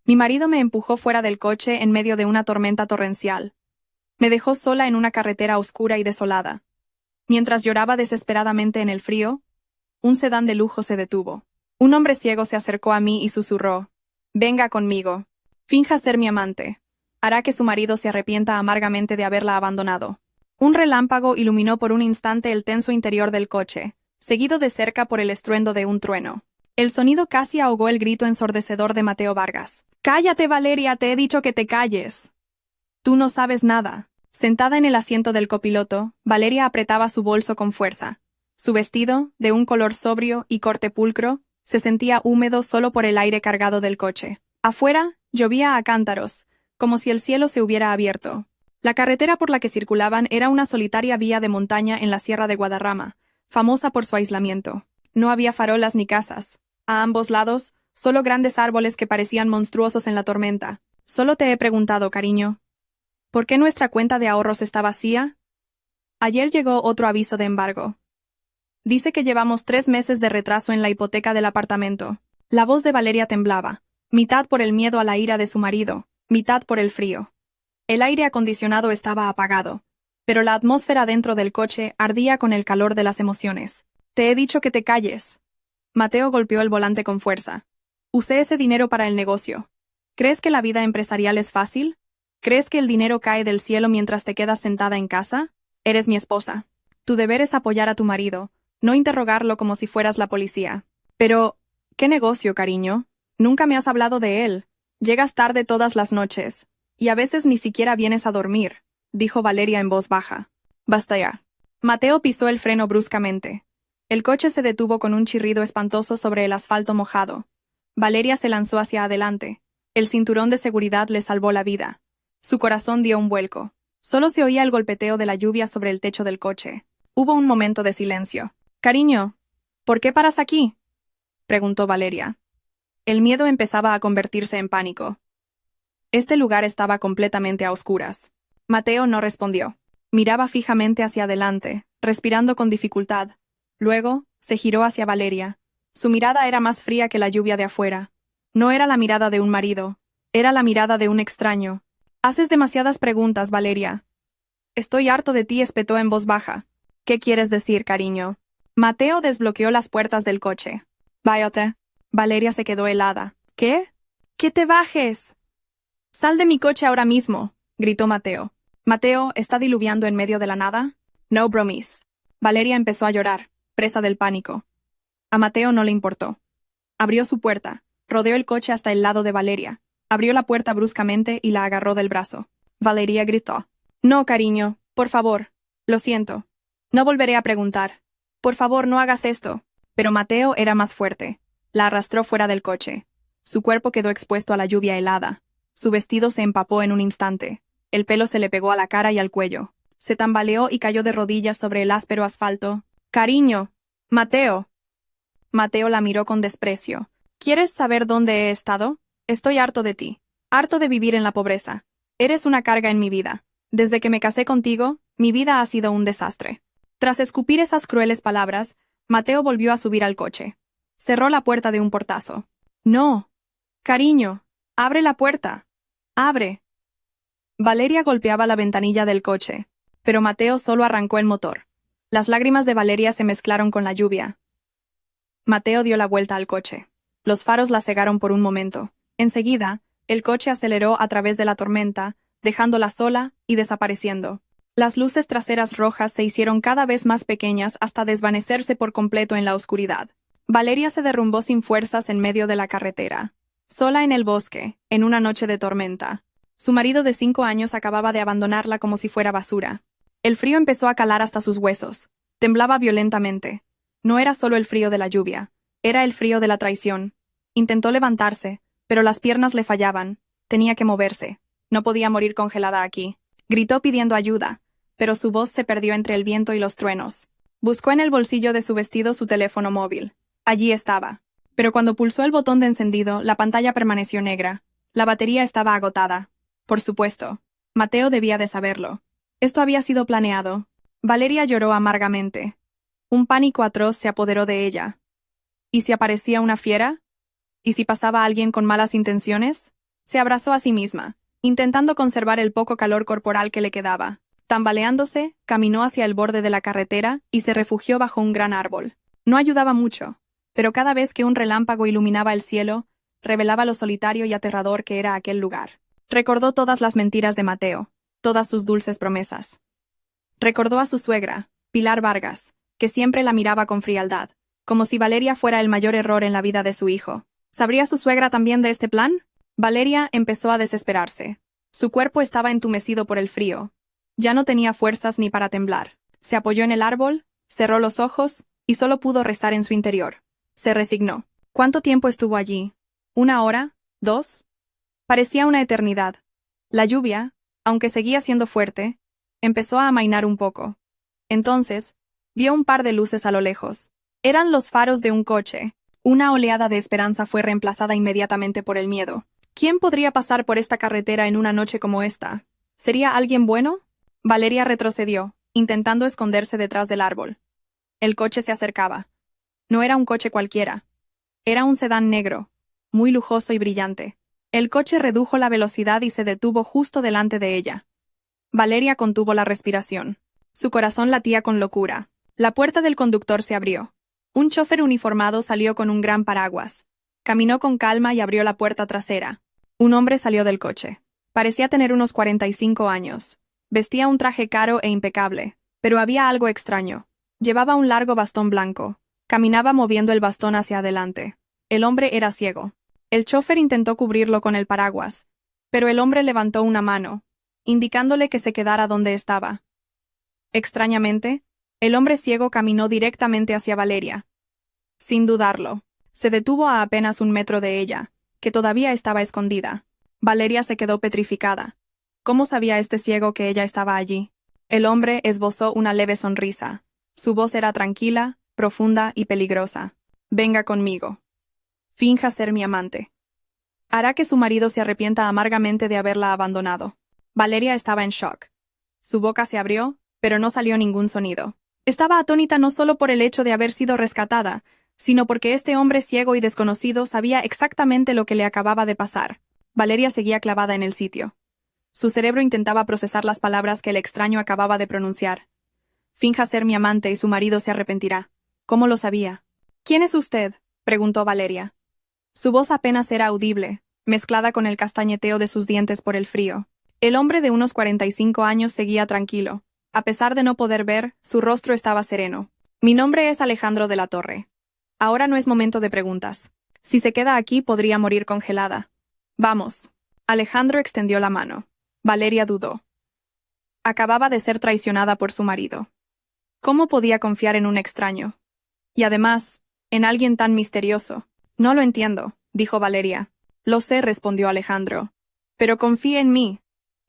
Mi marido me empujó fuera del coche en medio de una tormenta torrencial. Me dejó sola en una carretera oscura y desolada. Mientras lloraba desesperadamente en el frío, un sedán de lujo se detuvo. Un hombre ciego se acercó a mí y susurró: «Venga conmigo. Finja ser mi amante. Hará que su marido se arrepienta amargamente de haberla abandonado». Un relámpago iluminó por un instante el tenso interior del coche, seguido de cerca por el estruendo de un trueno. El sonido casi ahogó el grito ensordecedor de Mateo Vargas. «¡Cállate, Valeria! Te he dicho que te calles». «Tú no sabes nada». Sentada en el asiento del copiloto, Valeria apretaba su bolso con fuerza. Su vestido, de un color sobrio y corte pulcro, se sentía húmedo solo por el aire cargado del coche. Afuera, llovía a cántaros, como si el cielo se hubiera abierto. La carretera por la que circulaban era una solitaria vía de montaña en la Sierra de Guadarrama, famosa por su aislamiento. No había farolas ni casas. A ambos lados, solo grandes árboles que parecían monstruosos en la tormenta. «Solo te he preguntado, cariño, ¿por qué nuestra cuenta de ahorros está vacía?» Ayer llegó otro aviso de embargo. Dice que llevamos 3 meses de retraso en la hipoteca del apartamento. La voz de Valeria temblaba, mitad por el miedo a la ira de su marido, mitad por el frío. El aire acondicionado estaba apagado, pero la atmósfera dentro del coche ardía con el calor de las emociones. «Te he dicho que te calles». Mateo golpeó el volante con fuerza. «Usé ese dinero para el negocio. ¿Crees que la vida empresarial es fácil? ¿Crees que el dinero cae del cielo mientras te quedas sentada en casa? Eres mi esposa. Tu deber es apoyar a tu marido, no interrogarlo como si fueras la policía». «Pero, ¿qué negocio, cariño? Nunca me has hablado de él. Llegas tarde todas las noches, y a veces ni siquiera vienes a dormir», dijo Valeria en voz baja. «Basta ya». Mateo pisó el freno bruscamente. El coche se detuvo con un chirrido espantoso sobre el asfalto mojado. Valeria se lanzó hacia adelante. El cinturón de seguridad le salvó la vida. Su corazón dio un vuelco. Solo se oía el golpeteo de la lluvia sobre el techo del coche. Hubo un momento de silencio. «Cariño, ¿por qué paras aquí?», preguntó Valeria. El miedo empezaba a convertirse en pánico. Este lugar estaba completamente a oscuras. Mateo no respondió. Miraba fijamente hacia adelante, respirando con dificultad. Luego, se giró hacia Valeria. Su mirada era más fría que la lluvia de afuera. No era la mirada de un marido, era la mirada de un extraño. «Haces demasiadas preguntas, Valeria». «Estoy harto de ti», espetó en voz baja. «¿Qué quieres decir, cariño?» Mateo desbloqueó las puertas del coche. «Váyate». Valeria se quedó helada. «¿Qué? ¡Que te bajes!» «Sal de mi coche ahora mismo», gritó Mateo. «Mateo, ¿está diluviando en medio de la nada?» «No bromis». Valeria empezó a llorar, presa del pánico. A Mateo no le importó. Abrió su puerta, rodeó el coche hasta el lado de Valeria, abrió la puerta bruscamente y la agarró del brazo. Valeria gritó: «No, cariño, por favor. Lo siento. No volveré a preguntar. Por favor, no hagas esto». Pero Mateo era más fuerte. La arrastró fuera del coche. Su cuerpo quedó expuesto a la lluvia helada. Su vestido se empapó en un instante. El pelo se le pegó a la cara y al cuello. Se tambaleó y cayó de rodillas sobre el áspero asfalto. «Cariño. Mateo». Mateo la miró con desprecio. «¿Quieres saber dónde he estado? Estoy harto de ti. Harto de vivir en la pobreza. Eres una carga en mi vida. Desde que me casé contigo, mi vida ha sido un desastre». Tras escupir esas crueles palabras, Mateo volvió a subir al coche. Cerró la puerta de un portazo. «No. Cariño, abre la puerta. Abre». Valeria golpeaba la ventanilla del coche, pero Mateo solo arrancó el motor. Las lágrimas de Valeria se mezclaron con la lluvia. Mateo dio la vuelta al coche. Los faros la cegaron por un momento. Enseguida, el coche aceleró a través de la tormenta, dejándola sola y desapareciendo. Las luces traseras rojas se hicieron cada vez más pequeñas hasta desvanecerse por completo en la oscuridad. Valeria se derrumbó sin fuerzas en medio de la carretera, sola en el bosque, en una noche de tormenta. Su marido de 5 años acababa de abandonarla como si fuera basura. El frío empezó a calar hasta sus huesos. Temblaba violentamente. No era solo el frío de la lluvia, era el frío de la traición. Intentó levantarse, pero las piernas le fallaban. Tenía que moverse. No podía morir congelada aquí. Gritó pidiendo ayuda, pero su voz se perdió entre el viento y los truenos. Buscó en el bolsillo de su vestido su teléfono móvil. Allí estaba. Pero cuando pulsó el botón de encendido, la pantalla permaneció negra. La batería estaba agotada. Por supuesto. Mateo debía de saberlo. Esto había sido planeado. Valeria lloró amargamente. Un pánico atroz se apoderó de ella. ¿Y si aparecía una fiera? ¿Y si pasaba alguien con malas intenciones? Se abrazó a sí misma, intentando conservar el poco calor corporal que le quedaba. Tambaleándose, caminó hacia el borde de la carretera y se refugió bajo un gran árbol. No ayudaba mucho, pero cada vez que un relámpago iluminaba el cielo, revelaba lo solitario y aterrador que era aquel lugar. Recordó todas las mentiras de Mateo, todas sus dulces promesas. Recordó a su suegra, Pilar Vargas, que siempre la miraba con frialdad, como si Valeria fuera el mayor error en la vida de su hijo. ¿Sabría su suegra también de este plan? Valeria empezó a desesperarse. Su cuerpo estaba entumecido por el frío. Ya no tenía fuerzas ni para temblar. Se apoyó en el árbol, cerró los ojos, y solo pudo rezar en su interior. Se resignó. ¿Cuánto tiempo estuvo allí? ¿Una hora? ¿Dos? Parecía una eternidad. La lluvia, aunque seguía siendo fuerte, empezó a amainar un poco. Entonces, vio un par de luces a lo lejos. Eran los faros de un coche. Una oleada de esperanza fue reemplazada inmediatamente por el miedo. ¿Quién podría pasar por esta carretera en una noche como esta? ¿Sería alguien bueno? Valeria retrocedió, intentando esconderse detrás del árbol. El coche se acercaba. No era un coche cualquiera. Era un sedán negro, muy lujoso y brillante. El coche redujo la velocidad y se detuvo justo delante de ella. Valeria contuvo la respiración. Su corazón latía con locura. La puerta del conductor se abrió. Un chofer uniformado salió con un gran paraguas. Caminó con calma y abrió la puerta trasera. Un hombre salió del coche. Parecía tener unos 45 años. Vestía un traje caro e impecable, pero había algo extraño. Llevaba un largo bastón blanco. Caminaba moviendo el bastón hacia adelante. El hombre era ciego. El chofer intentó cubrirlo con el paraguas, pero el hombre levantó una mano, indicándole que se quedara donde estaba. Extrañamente, el hombre ciego caminó directamente hacia Valeria. Sin dudarlo, se detuvo a apenas 1 metro de ella, que todavía estaba escondida. Valeria se quedó petrificada. ¿Cómo sabía este ciego que ella estaba allí? El hombre esbozó una leve sonrisa. Su voz era tranquila, profunda y peligrosa. Venga conmigo. Finja ser mi amante. Hará que su marido se arrepienta amargamente de haberla abandonado. Valeria estaba en shock. Su boca se abrió, pero no salió ningún sonido. Estaba atónita no solo por el hecho de haber sido rescatada, sino porque este hombre ciego y desconocido sabía exactamente lo que le acababa de pasar. Valeria seguía clavada en el sitio. Su cerebro intentaba procesar las palabras que el extraño acababa de pronunciar. Finja ser mi amante y su marido se arrepentirá. ¿Cómo lo sabía? ¿Quién es usted?, preguntó Valeria. Su voz apenas era audible, mezclada con el castañeteo de sus dientes por el frío. El hombre de unos 45 años seguía tranquilo. A pesar de no poder ver, su rostro estaba sereno. Mi nombre es Alejandro de la Torre. Ahora no es momento de preguntas. Si se queda aquí podría morir congelada. Vamos. Alejandro extendió la mano. Valeria dudó. Acababa de ser traicionada por su marido. ¿Cómo podía confiar en un extraño? Y además, en alguien tan misterioso. No lo entiendo, dijo Valeria. Lo sé, respondió Alejandro. Pero confíe en mí.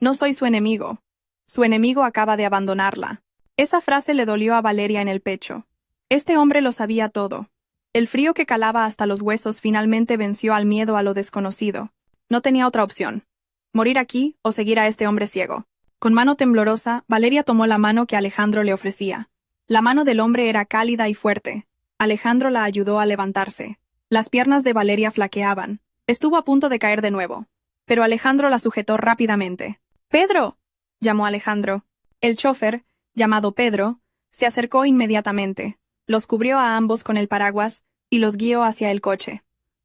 No soy su enemigo. Su enemigo acaba de abandonarla. Esa frase le dolió a Valeria en el pecho. Este hombre lo sabía todo. El frío que calaba hasta los huesos finalmente venció al miedo a lo desconocido. No tenía otra opción. Morir aquí o seguir a este hombre ciego. Con mano temblorosa, Valeria tomó la mano que Alejandro le ofrecía. La mano del hombre era cálida y fuerte. Alejandro la ayudó a levantarse. Las piernas de Valeria flaqueaban. Estuvo a punto de caer de nuevo. Pero Alejandro la sujetó rápidamente. ¡Pedro!, llamó Alejandro. El chofer, llamado Pedro, se acercó inmediatamente. Los cubrió a ambos con el paraguas y los guió hacia el coche.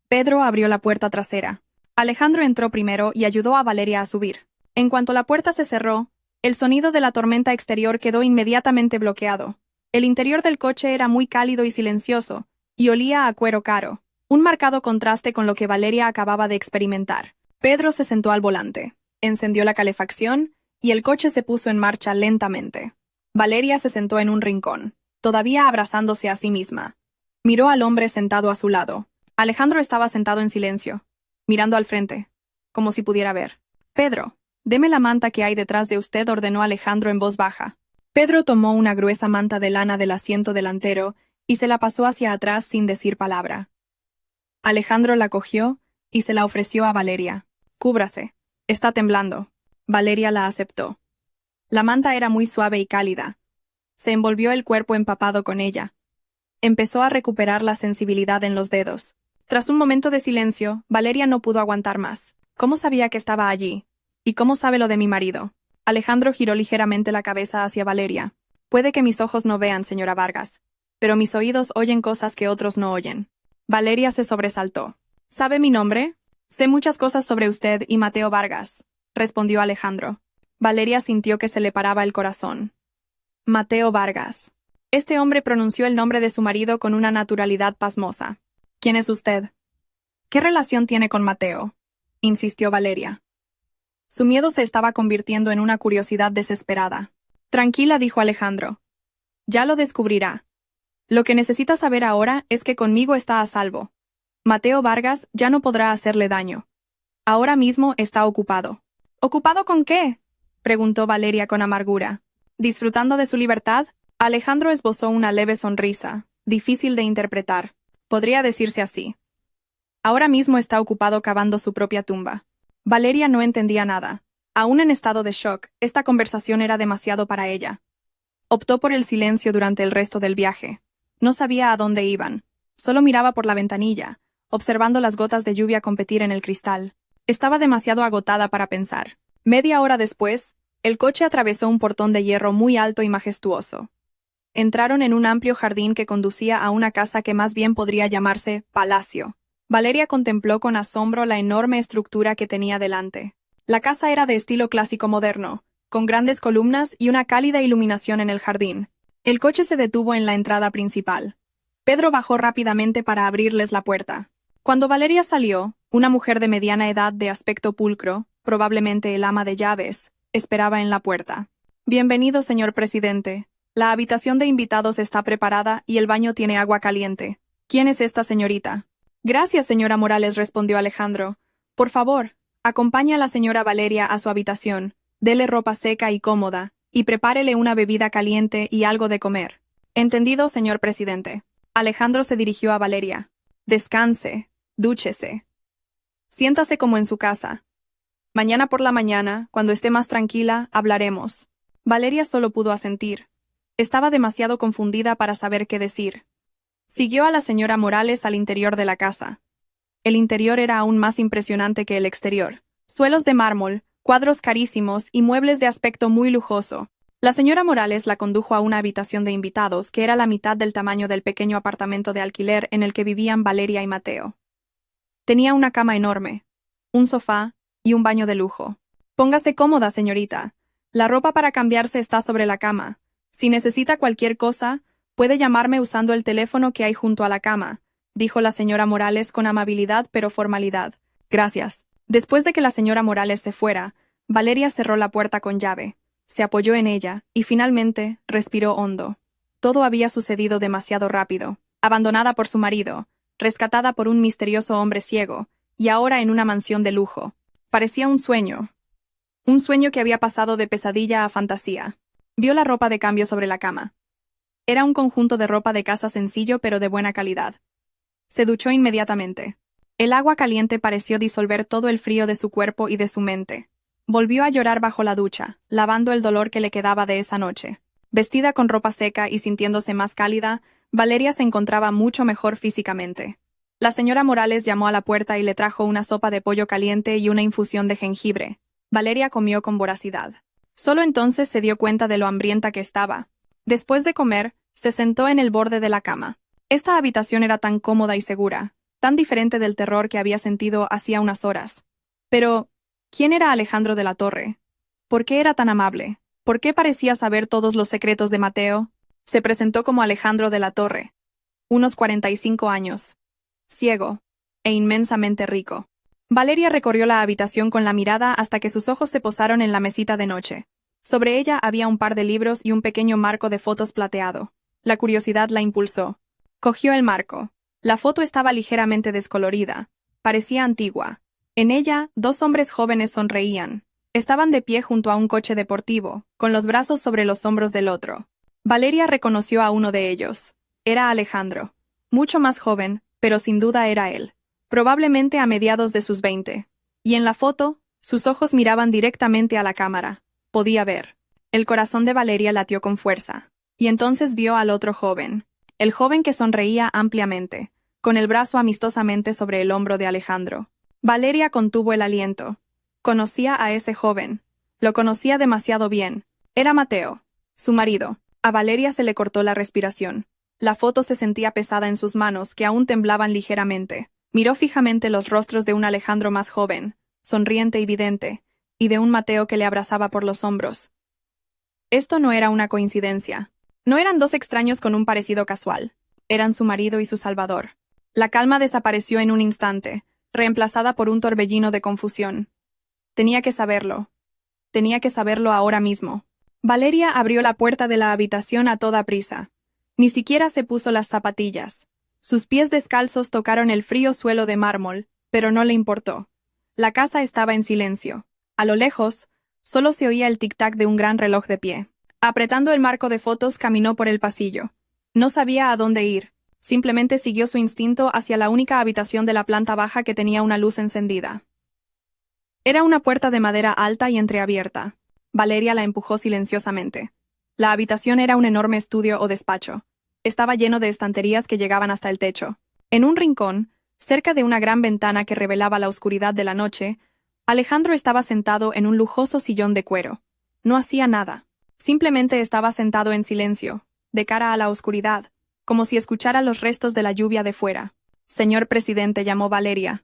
Pedro abrió la puerta trasera. Alejandro entró primero y ayudó a Valeria a subir. En cuanto la puerta se cerró, el sonido de la tormenta exterior quedó inmediatamente bloqueado. El interior del coche era muy cálido y silencioso, y olía a cuero caro, un marcado contraste con lo que Valeria acababa de experimentar. Pedro se sentó al volante, encendió la calefacción, y el coche se puso en marcha lentamente. Valeria se sentó en un rincón, todavía abrazándose a sí misma. Miró al hombre sentado a su lado. Alejandro estaba sentado en silencio, mirando al frente, como si pudiera ver. «Pedro, deme la manta que hay detrás de usted», ordenó Alejandro en voz baja. Pedro tomó una gruesa manta de lana del asiento delantero y se la pasó hacia atrás sin decir palabra. Alejandro la cogió y se la ofreció a Valeria. «Cúbrase. Está temblando». Valeria la aceptó. La manta era muy suave y cálida. Se envolvió el cuerpo empapado con ella. Empezó a recuperar la sensibilidad en los dedos. Tras un momento de silencio, Valeria no pudo aguantar más. ¿Cómo sabía que estaba allí? ¿Y cómo sabe lo de mi marido? Alejandro giró ligeramente la cabeza hacia Valeria. Puede que mis ojos no vean, señora Vargas, pero mis oídos oyen cosas que otros no oyen. Valeria se sobresaltó. ¿Sabe mi nombre? Sé muchas cosas sobre usted y Mateo Vargas, respondió Alejandro. Valeria sintió que se le paraba el corazón. Mateo Vargas. Este hombre pronunció el nombre de su marido con una naturalidad pasmosa. ¿Quién es usted? ¿Qué relación tiene con Mateo? Insistió Valeria. Su miedo se estaba convirtiendo en una curiosidad desesperada. Tranquila, dijo Alejandro. Ya lo descubrirá. Lo que necesita saber ahora es que conmigo está a salvo. Mateo Vargas ya no podrá hacerle daño. Ahora mismo está ocupado. ¿Ocupado con qué? Preguntó Valeria con amargura. ¿Disfrutando de su libertad? Alejandro esbozó una leve sonrisa, difícil de interpretar. Podría decirse así. Ahora mismo está ocupado cavando su propia tumba. Valeria no entendía nada. Aún en estado de shock, esta conversación era demasiado para ella. Optó por el silencio durante el resto del viaje. No sabía a dónde iban. Solo miraba por la ventanilla, observando las gotas de lluvia competir en el cristal. Estaba demasiado agotada para pensar. Media hora después, el coche atravesó un portón de hierro muy alto y majestuoso. Entraron en un amplio jardín que conducía a una casa que más bien podría llamarse palacio. Valeria contempló con asombro la enorme estructura que tenía delante. La casa era de estilo clásico moderno, con grandes columnas y una cálida iluminación en el jardín. El coche se detuvo en la entrada principal. Pedro bajó rápidamente para abrirles la puerta. Cuando Valeria salió, una mujer de mediana edad de aspecto pulcro, probablemente el ama de llaves, esperaba en la puerta. Bienvenido, señor presidente. La habitación de invitados está preparada y el baño tiene agua caliente. ¿Quién es esta señorita? Gracias, señora Morales, respondió Alejandro. Por favor, acompañe a la señora Valeria a su habitación, dele ropa seca y cómoda, y prepárele una bebida caliente y algo de comer. Entendido, señor presidente. Alejandro se dirigió a Valeria. Descanse, dúchese. Siéntase como en su casa. Mañana por la mañana, cuando esté más tranquila, hablaremos. Valeria solo pudo asentir. Estaba demasiado confundida para saber qué decir. Siguió a la señora Morales al interior de la casa. El interior era aún más impresionante que el exterior. Suelos de mármol, cuadros carísimos y muebles de aspecto muy lujoso. La señora Morales la condujo a una habitación de invitados que era la mitad del tamaño del pequeño apartamento de alquiler en el que vivían Valeria y Mateo. Tenía una cama enorme, un sofá y un baño de lujo. Póngase cómoda, señorita. La ropa para cambiarse está sobre la cama. Si necesita cualquier cosa, puede llamarme usando el teléfono que hay junto a la cama, dijo la señora Morales con amabilidad pero formalidad. Gracias. Después de que la señora Morales se fuera, Valeria cerró la puerta con llave, se apoyó en ella y finalmente respiró hondo. Todo había sucedido demasiado rápido. Abandonada por su marido, rescatada por un misterioso hombre ciego, y ahora en una mansión de lujo. Parecía un sueño. Un sueño que había pasado de pesadilla a fantasía. Vio la ropa de cambio sobre la cama. Era un conjunto de ropa de casa sencillo pero de buena calidad. Se duchó inmediatamente. El agua caliente pareció disolver todo el frío de su cuerpo y de su mente. Volvió a llorar bajo la ducha, lavando el dolor que le quedaba de esa noche. Vestida con ropa seca y sintiéndose más cálida, Valeria se encontraba mucho mejor físicamente. La señora Morales llamó a la puerta y le trajo una sopa de pollo caliente y una infusión de jengibre. Valeria comió con voracidad. Solo entonces se dio cuenta de lo hambrienta que estaba. Después de comer, se sentó en el borde de la cama. Esta habitación era tan cómoda y segura, tan diferente del terror que había sentido hacía unas horas. Pero, ¿quién era Alejandro de la Torre? ¿Por qué era tan amable? ¿Por qué parecía saber todos los secretos de Mateo? Se presentó como Alejandro de la Torre. Unos 45 años. Ciego. E inmensamente rico. Valeria recorrió la habitación con la mirada hasta que sus ojos se posaron en la mesita de noche. Sobre ella había un par de libros y un pequeño marco de fotos plateado. La curiosidad la impulsó. Cogió el marco. La foto estaba ligeramente descolorida. Parecía antigua. En ella, dos hombres jóvenes sonreían. Estaban de pie junto a un coche deportivo, con los brazos sobre los hombros del otro. Valeria reconoció a uno de ellos. Era Alejandro. Mucho más joven, pero sin duda era él. Probablemente a mediados de sus 20. Y en la foto, sus ojos miraban directamente a la cámara. Podía ver. El corazón de Valeria latió con fuerza. Y entonces vio al otro joven. El joven que sonreía ampliamente, con el brazo amistosamente sobre el hombro de Alejandro. Valeria contuvo el aliento. Conocía a ese joven. Lo conocía demasiado bien. Era Mateo, su marido. A Valeria se le cortó la respiración. La foto se sentía pesada en sus manos, que aún temblaban ligeramente. Miró fijamente los rostros de un Alejandro más joven, sonriente y vidente, y de un Mateo que le abrazaba por los hombros. Esto no era una coincidencia. No eran dos extraños con un parecido casual. Eran su marido y su salvador. La calma desapareció en un instante, reemplazada por un torbellino de confusión. Tenía que saberlo. Tenía que saberlo ahora mismo. Valeria abrió la puerta de la habitación a toda prisa. Ni siquiera se puso las zapatillas. Sus pies descalzos tocaron el frío suelo de mármol, pero no le importó. La casa estaba en silencio. A lo lejos, solo se oía el tic-tac de un gran reloj de pie. Apretando el marco de fotos, caminó por el pasillo. No sabía a dónde ir. Simplemente siguió su instinto hacia la única habitación de la planta baja que tenía una luz encendida. Era una puerta de madera alta y entreabierta. Valeria la empujó silenciosamente. La habitación era un enorme estudio o despacho. Estaba lleno de estanterías que llegaban hasta el techo. En un rincón, cerca de una gran ventana que revelaba la oscuridad de la noche, Alejandro estaba sentado en un lujoso sillón de cuero. No hacía nada. Simplemente estaba sentado en silencio, de cara a la oscuridad, como si escuchara los restos de la lluvia de fuera. «Señor presidente», llamó Valeria.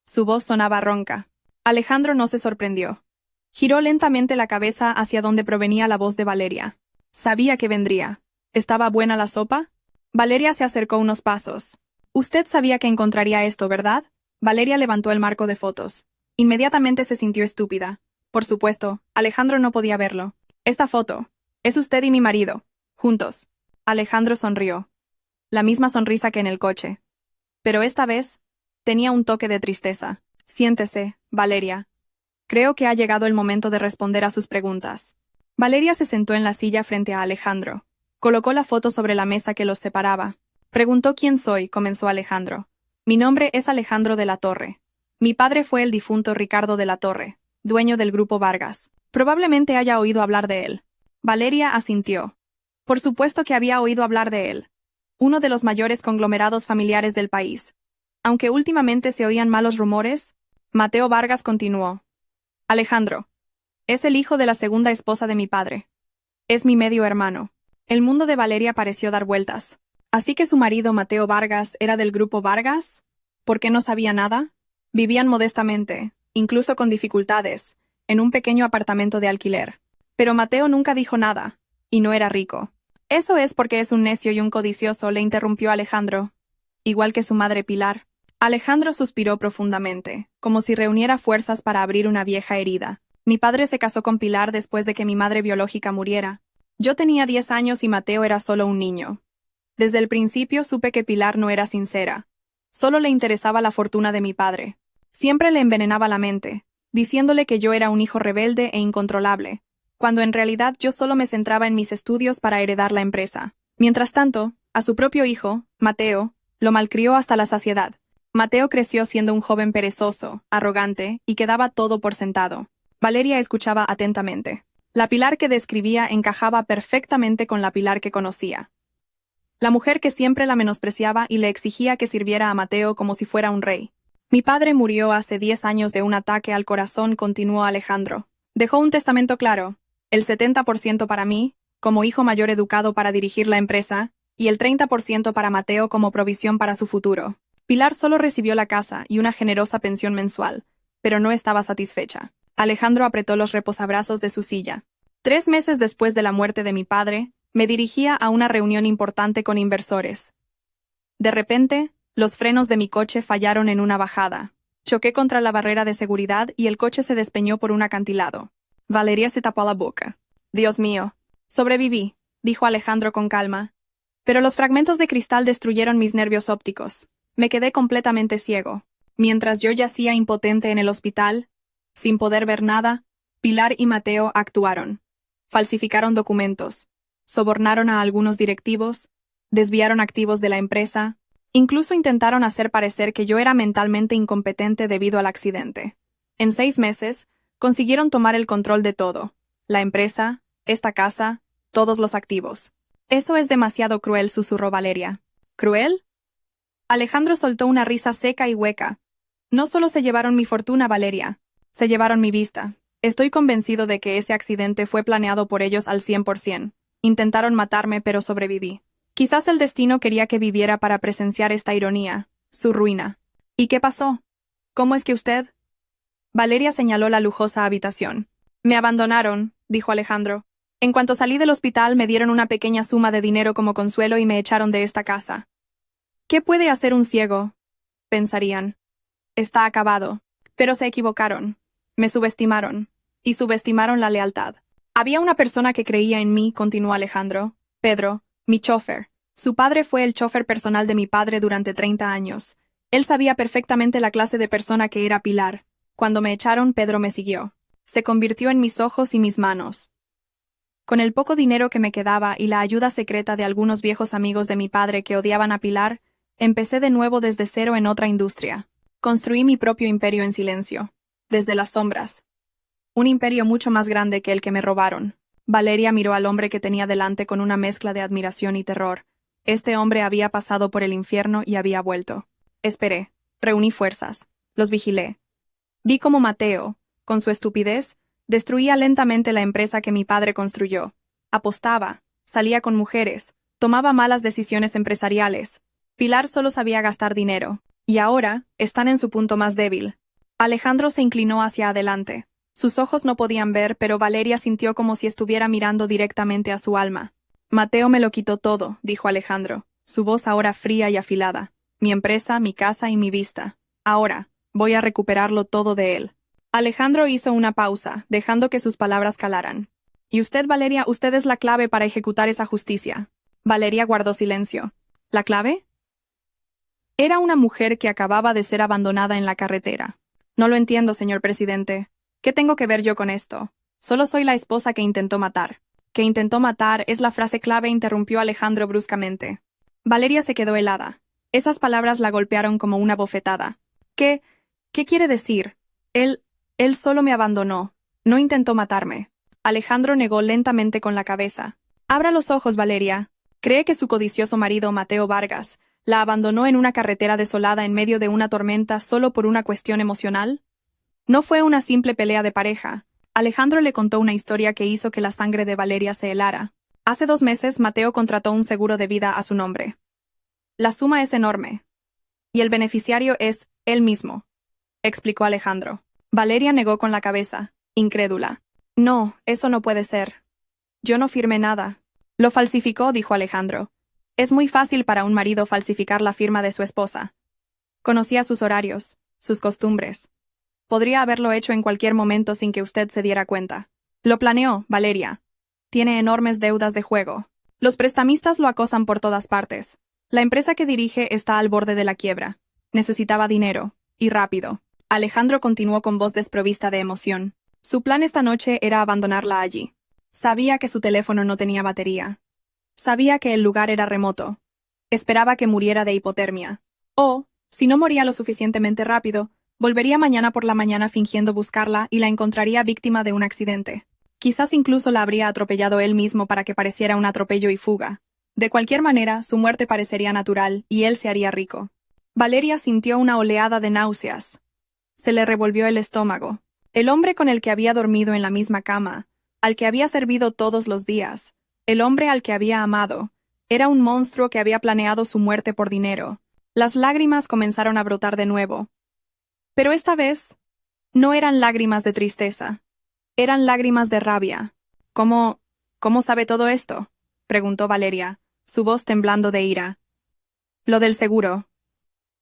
Su voz sonaba ronca. Alejandro no se sorprendió. Giró lentamente la cabeza hacia donde provenía la voz de Valeria. Sabía que vendría. ¿Estaba buena la sopa? Valeria se acercó unos pasos. Usted sabía que encontraría esto, ¿verdad? Valeria levantó el marco de fotos. Inmediatamente se sintió estúpida. Por supuesto, Alejandro no podía verlo. Esta foto. Es usted y mi marido. Juntos. Alejandro sonrió. La misma sonrisa que en el coche. Pero esta vez, tenía un toque de tristeza. Siéntese, Valeria. Creo que ha llegado el momento de responder a sus preguntas. Valeria se sentó en la silla frente a Alejandro. Colocó la foto sobre la mesa que los separaba. Preguntó quién soy, comenzó Alejandro. Mi nombre es Alejandro de la Torre. Mi padre fue el difunto Ricardo de la Torre, dueño del Grupo Vargas. Probablemente haya oído hablar de él. Valeria asintió. Por supuesto que había oído hablar de él. Uno de los mayores conglomerados familiares del país. Aunque últimamente se oían malos rumores, Mateo Vargas continuó. Alejandro. Es el hijo de la segunda esposa de mi padre. Es mi medio hermano. El mundo de Valeria pareció dar vueltas. ¿Así que su marido Mateo Vargas era del Grupo Vargas? ¿Por qué no sabía nada? Vivían modestamente, incluso con dificultades, en un pequeño apartamento de alquiler. Pero Mateo nunca dijo nada, y no era rico. Eso es porque es un necio y un codicioso, le interrumpió Alejandro. Igual que su madre Pilar. Alejandro suspiró profundamente, como si reuniera fuerzas para abrir una vieja herida. Mi padre se casó con Pilar después de que mi madre biológica muriera. Yo tenía 10 años y Mateo era solo un niño. Desde el principio supe que Pilar no era sincera. Solo le interesaba la fortuna de mi padre. Siempre le envenenaba la mente, diciéndole que yo era un hijo rebelde e incontrolable, cuando en realidad yo solo me centraba en mis estudios para heredar la empresa. Mientras tanto, a su propio hijo, Mateo, lo malcrió hasta la saciedad. Mateo creció siendo un joven perezoso, arrogante, y que daba todo por sentado. Valeria escuchaba atentamente. La Pilar que describía encajaba perfectamente con la Pilar que conocía. La mujer que siempre la menospreciaba y le exigía que sirviera a Mateo como si fuera un rey. Mi padre murió hace 10 años de un ataque al corazón, continuó Alejandro. Dejó un testamento claro, el 70% para mí, como hijo mayor educado para dirigir la empresa, y el 30% para Mateo como provisión para su futuro. Pilar solo recibió la casa y una generosa pensión mensual, pero no estaba satisfecha. Alejandro apretó los reposabrazos de su silla. 3 meses después de la muerte de mi padre, me dirigía a una reunión importante con inversores. De repente, los frenos de mi coche fallaron en una bajada. Choqué contra la barrera de seguridad y el coche se despeñó por un acantilado. Valeria se tapó la boca. Dios mío. Sobreviví, dijo Alejandro con calma. Pero los fragmentos de cristal destruyeron mis nervios ópticos. Me quedé completamente ciego. Mientras yo yacía impotente en el hospital, sin poder ver nada, Pilar y Mateo actuaron. Falsificaron documentos, sobornaron a algunos directivos, desviaron activos de la empresa, incluso intentaron hacer parecer que yo era mentalmente incompetente debido al accidente. En 6 meses, consiguieron tomar el control de todo, la empresa, esta casa, todos los activos. Eso es demasiado cruel, susurró Valeria. ¿Cruel? Alejandro soltó una risa seca y hueca. No solo se llevaron mi fortuna, Valeria, se llevaron mi vista. Estoy convencido de que ese accidente fue planeado por ellos al 100%. Intentaron matarme, pero sobreviví. Quizás el destino quería que viviera para presenciar esta ironía, su ruina. ¿Y qué pasó? ¿Cómo es que usted? Valeria señaló la lujosa habitación. Me abandonaron, dijo Alejandro. En cuanto salí del hospital me dieron una pequeña suma de dinero como consuelo y me echaron de esta casa. ¿Qué puede hacer un ciego? Pensarían. Está acabado. Pero se equivocaron. Me subestimaron. Y subestimaron la lealtad. Había una persona que creía en mí, continuó Alejandro. Pedro, mi chofer. Su padre fue el chofer personal de mi padre durante 30 años. Él sabía perfectamente la clase de persona que era Pilar. Cuando me echaron, Pedro me siguió. Se convirtió en mis ojos y mis manos. Con el poco dinero que me quedaba y la ayuda secreta de algunos viejos amigos de mi padre que odiaban a Pilar, empecé de nuevo desde cero en otra industria. Construí mi propio imperio en silencio. Desde las sombras. Un imperio mucho más grande que el que me robaron. Valeria miró al hombre que tenía delante con una mezcla de admiración y terror. Este hombre había pasado por el infierno y había vuelto. Esperé. Reuní fuerzas. Los vigilé. Vi cómo Mateo, con su estupidez, destruía lentamente la empresa que mi padre construyó. Apostaba, salía con mujeres, tomaba malas decisiones empresariales. Pilar solo sabía gastar dinero. Y ahora, están en su punto más débil. Alejandro se inclinó hacia adelante. Sus ojos no podían ver, pero Valeria sintió como si estuviera mirando directamente a su alma. Mateo me lo quitó todo, dijo Alejandro, su voz ahora fría y afilada. Mi empresa, mi casa y mi vista. Ahora, voy a recuperarlo todo de él. Alejandro hizo una pausa, dejando que sus palabras calaran. Y usted, Valeria, usted es la clave para ejecutar esa justicia. Valeria guardó silencio. ¿La clave? Era una mujer que acababa de ser abandonada en la carretera. No lo entiendo, señor presidente. ¿Qué tengo que ver yo con esto? Solo soy la esposa que intentó matar. Que intentó matar es la frase clave, interrumpió Alejandro bruscamente. Valeria se quedó helada. Esas palabras la golpearon como una bofetada. ¿Qué quiere decir? Él solo me abandonó. No intentó matarme. Alejandro negó lentamente con la cabeza. Abra los ojos, Valeria. ¿Cree que su codicioso marido, Mateo Vargas, la abandonó en una carretera desolada en medio de una tormenta solo por una cuestión emocional? No fue una simple pelea de pareja. Alejandro le contó una historia que hizo que la sangre de Valeria se helara. Hace 2 meses, Mateo contrató un seguro de vida a su nombre. La suma es enorme. Y el beneficiario es él mismo, explicó Alejandro. Valeria negó con la cabeza, incrédula. No, eso no puede ser. Yo no firmé nada. Lo falsificó, dijo Alejandro. Es muy fácil para un marido falsificar la firma de su esposa. Conocía sus horarios, sus costumbres. Podría haberlo hecho en cualquier momento sin que usted se diera cuenta. Lo planeó, Valeria. Tiene enormes deudas de juego. Los prestamistas lo acosan por todas partes. La empresa que dirige está al borde de la quiebra. Necesitaba dinero, y rápido. Alejandro continuó con voz desprovista de emoción. Su plan esta noche era abandonarla allí. Sabía que su teléfono no tenía batería. Sabía que el lugar era remoto. Esperaba que muriera de hipotermia. O, si no moría lo suficientemente rápido, volvería mañana por la mañana fingiendo buscarla y la encontraría víctima de un accidente. Quizás incluso la habría atropellado él mismo para que pareciera un atropello y fuga. De cualquier manera, su muerte parecería natural y él se haría rico. Valeria sintió una oleada de náuseas. Se le revolvió el estómago. El hombre con el que había dormido en la misma cama, al que había servido todos los días, el hombre al que había amado, era un monstruo que había planeado su muerte por dinero. Las lágrimas comenzaron a brotar de nuevo. Pero esta vez, no eran lágrimas de tristeza. Eran lágrimas de rabia. ¿Cómo sabe todo esto?, preguntó Valeria, su voz temblando de ira. Lo del seguro.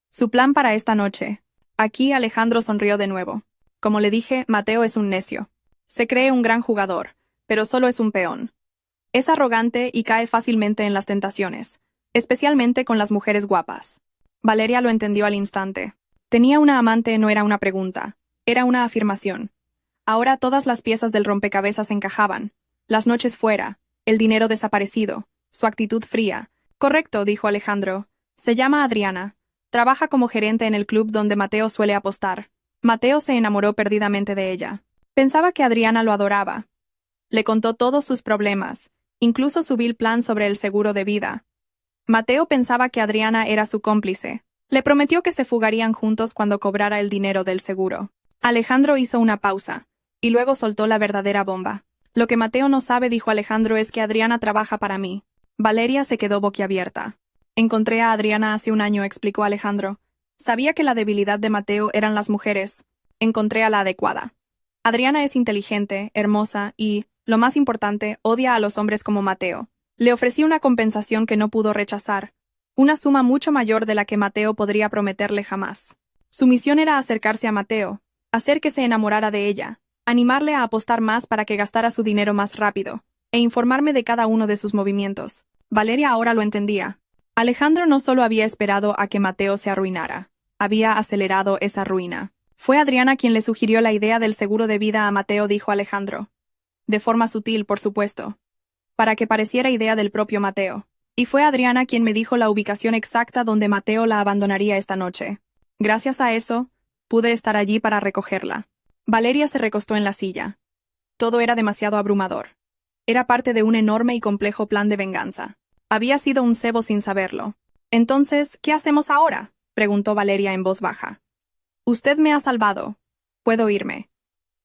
Su plan para esta noche. Aquí Alejandro sonrió de nuevo. Como le dije, Mateo es un necio. Se cree un gran jugador, pero solo es un peón. Es arrogante y cae fácilmente en las tentaciones, especialmente con las mujeres guapas. Valeria lo entendió al instante. Tenía una amante no era una pregunta, era una afirmación. Ahora todas las piezas del rompecabezas encajaban. Las noches fuera, el dinero desaparecido, su actitud fría. Correcto, dijo Alejandro. Se llama Adriana. Trabaja como gerente en el club donde Mateo suele apostar. Mateo se enamoró perdidamente de ella. Pensaba que Adriana lo adoraba. Le contó todos sus problemas, incluso su vil plan sobre el seguro de vida. Mateo pensaba que Adriana era su cómplice. Le prometió que se fugarían juntos cuando cobrara el dinero del seguro. Alejandro hizo una pausa, y luego soltó la verdadera bomba. Lo que Mateo no sabe, dijo Alejandro, es que Adriana trabaja para mí. Valeria se quedó boquiabierta. Encontré a Adriana hace un año, explicó Alejandro. Sabía que la debilidad de Mateo eran las mujeres. Encontré a la adecuada. Adriana es inteligente, hermosa y, lo más importante, odia a los hombres como Mateo. Le ofrecí una compensación que no pudo rechazar, una suma mucho mayor de la que Mateo podría prometerle jamás. Su misión era acercarse a Mateo, hacer que se enamorara de ella, animarle a apostar más para que gastara su dinero más rápido, e informarme de cada uno de sus movimientos. Valeria ahora lo entendía. Alejandro no solo había esperado a que Mateo se arruinara, había acelerado esa ruina. Fue Adriana quien le sugirió la idea del seguro de vida a Mateo, dijo Alejandro. De forma sutil, por supuesto, para que pareciera idea del propio Mateo. Y fue Adriana quien me dijo la ubicación exacta donde Mateo la abandonaría esta noche. Gracias a eso, pude estar allí para recogerla. Valeria se recostó en la silla. Todo era demasiado abrumador. Era parte de un enorme y complejo plan de venganza. Había sido un cebo sin saberlo. Entonces, ¿qué hacemos ahora?, preguntó Valeria en voz baja. Usted me ha salvado. Puedo irme.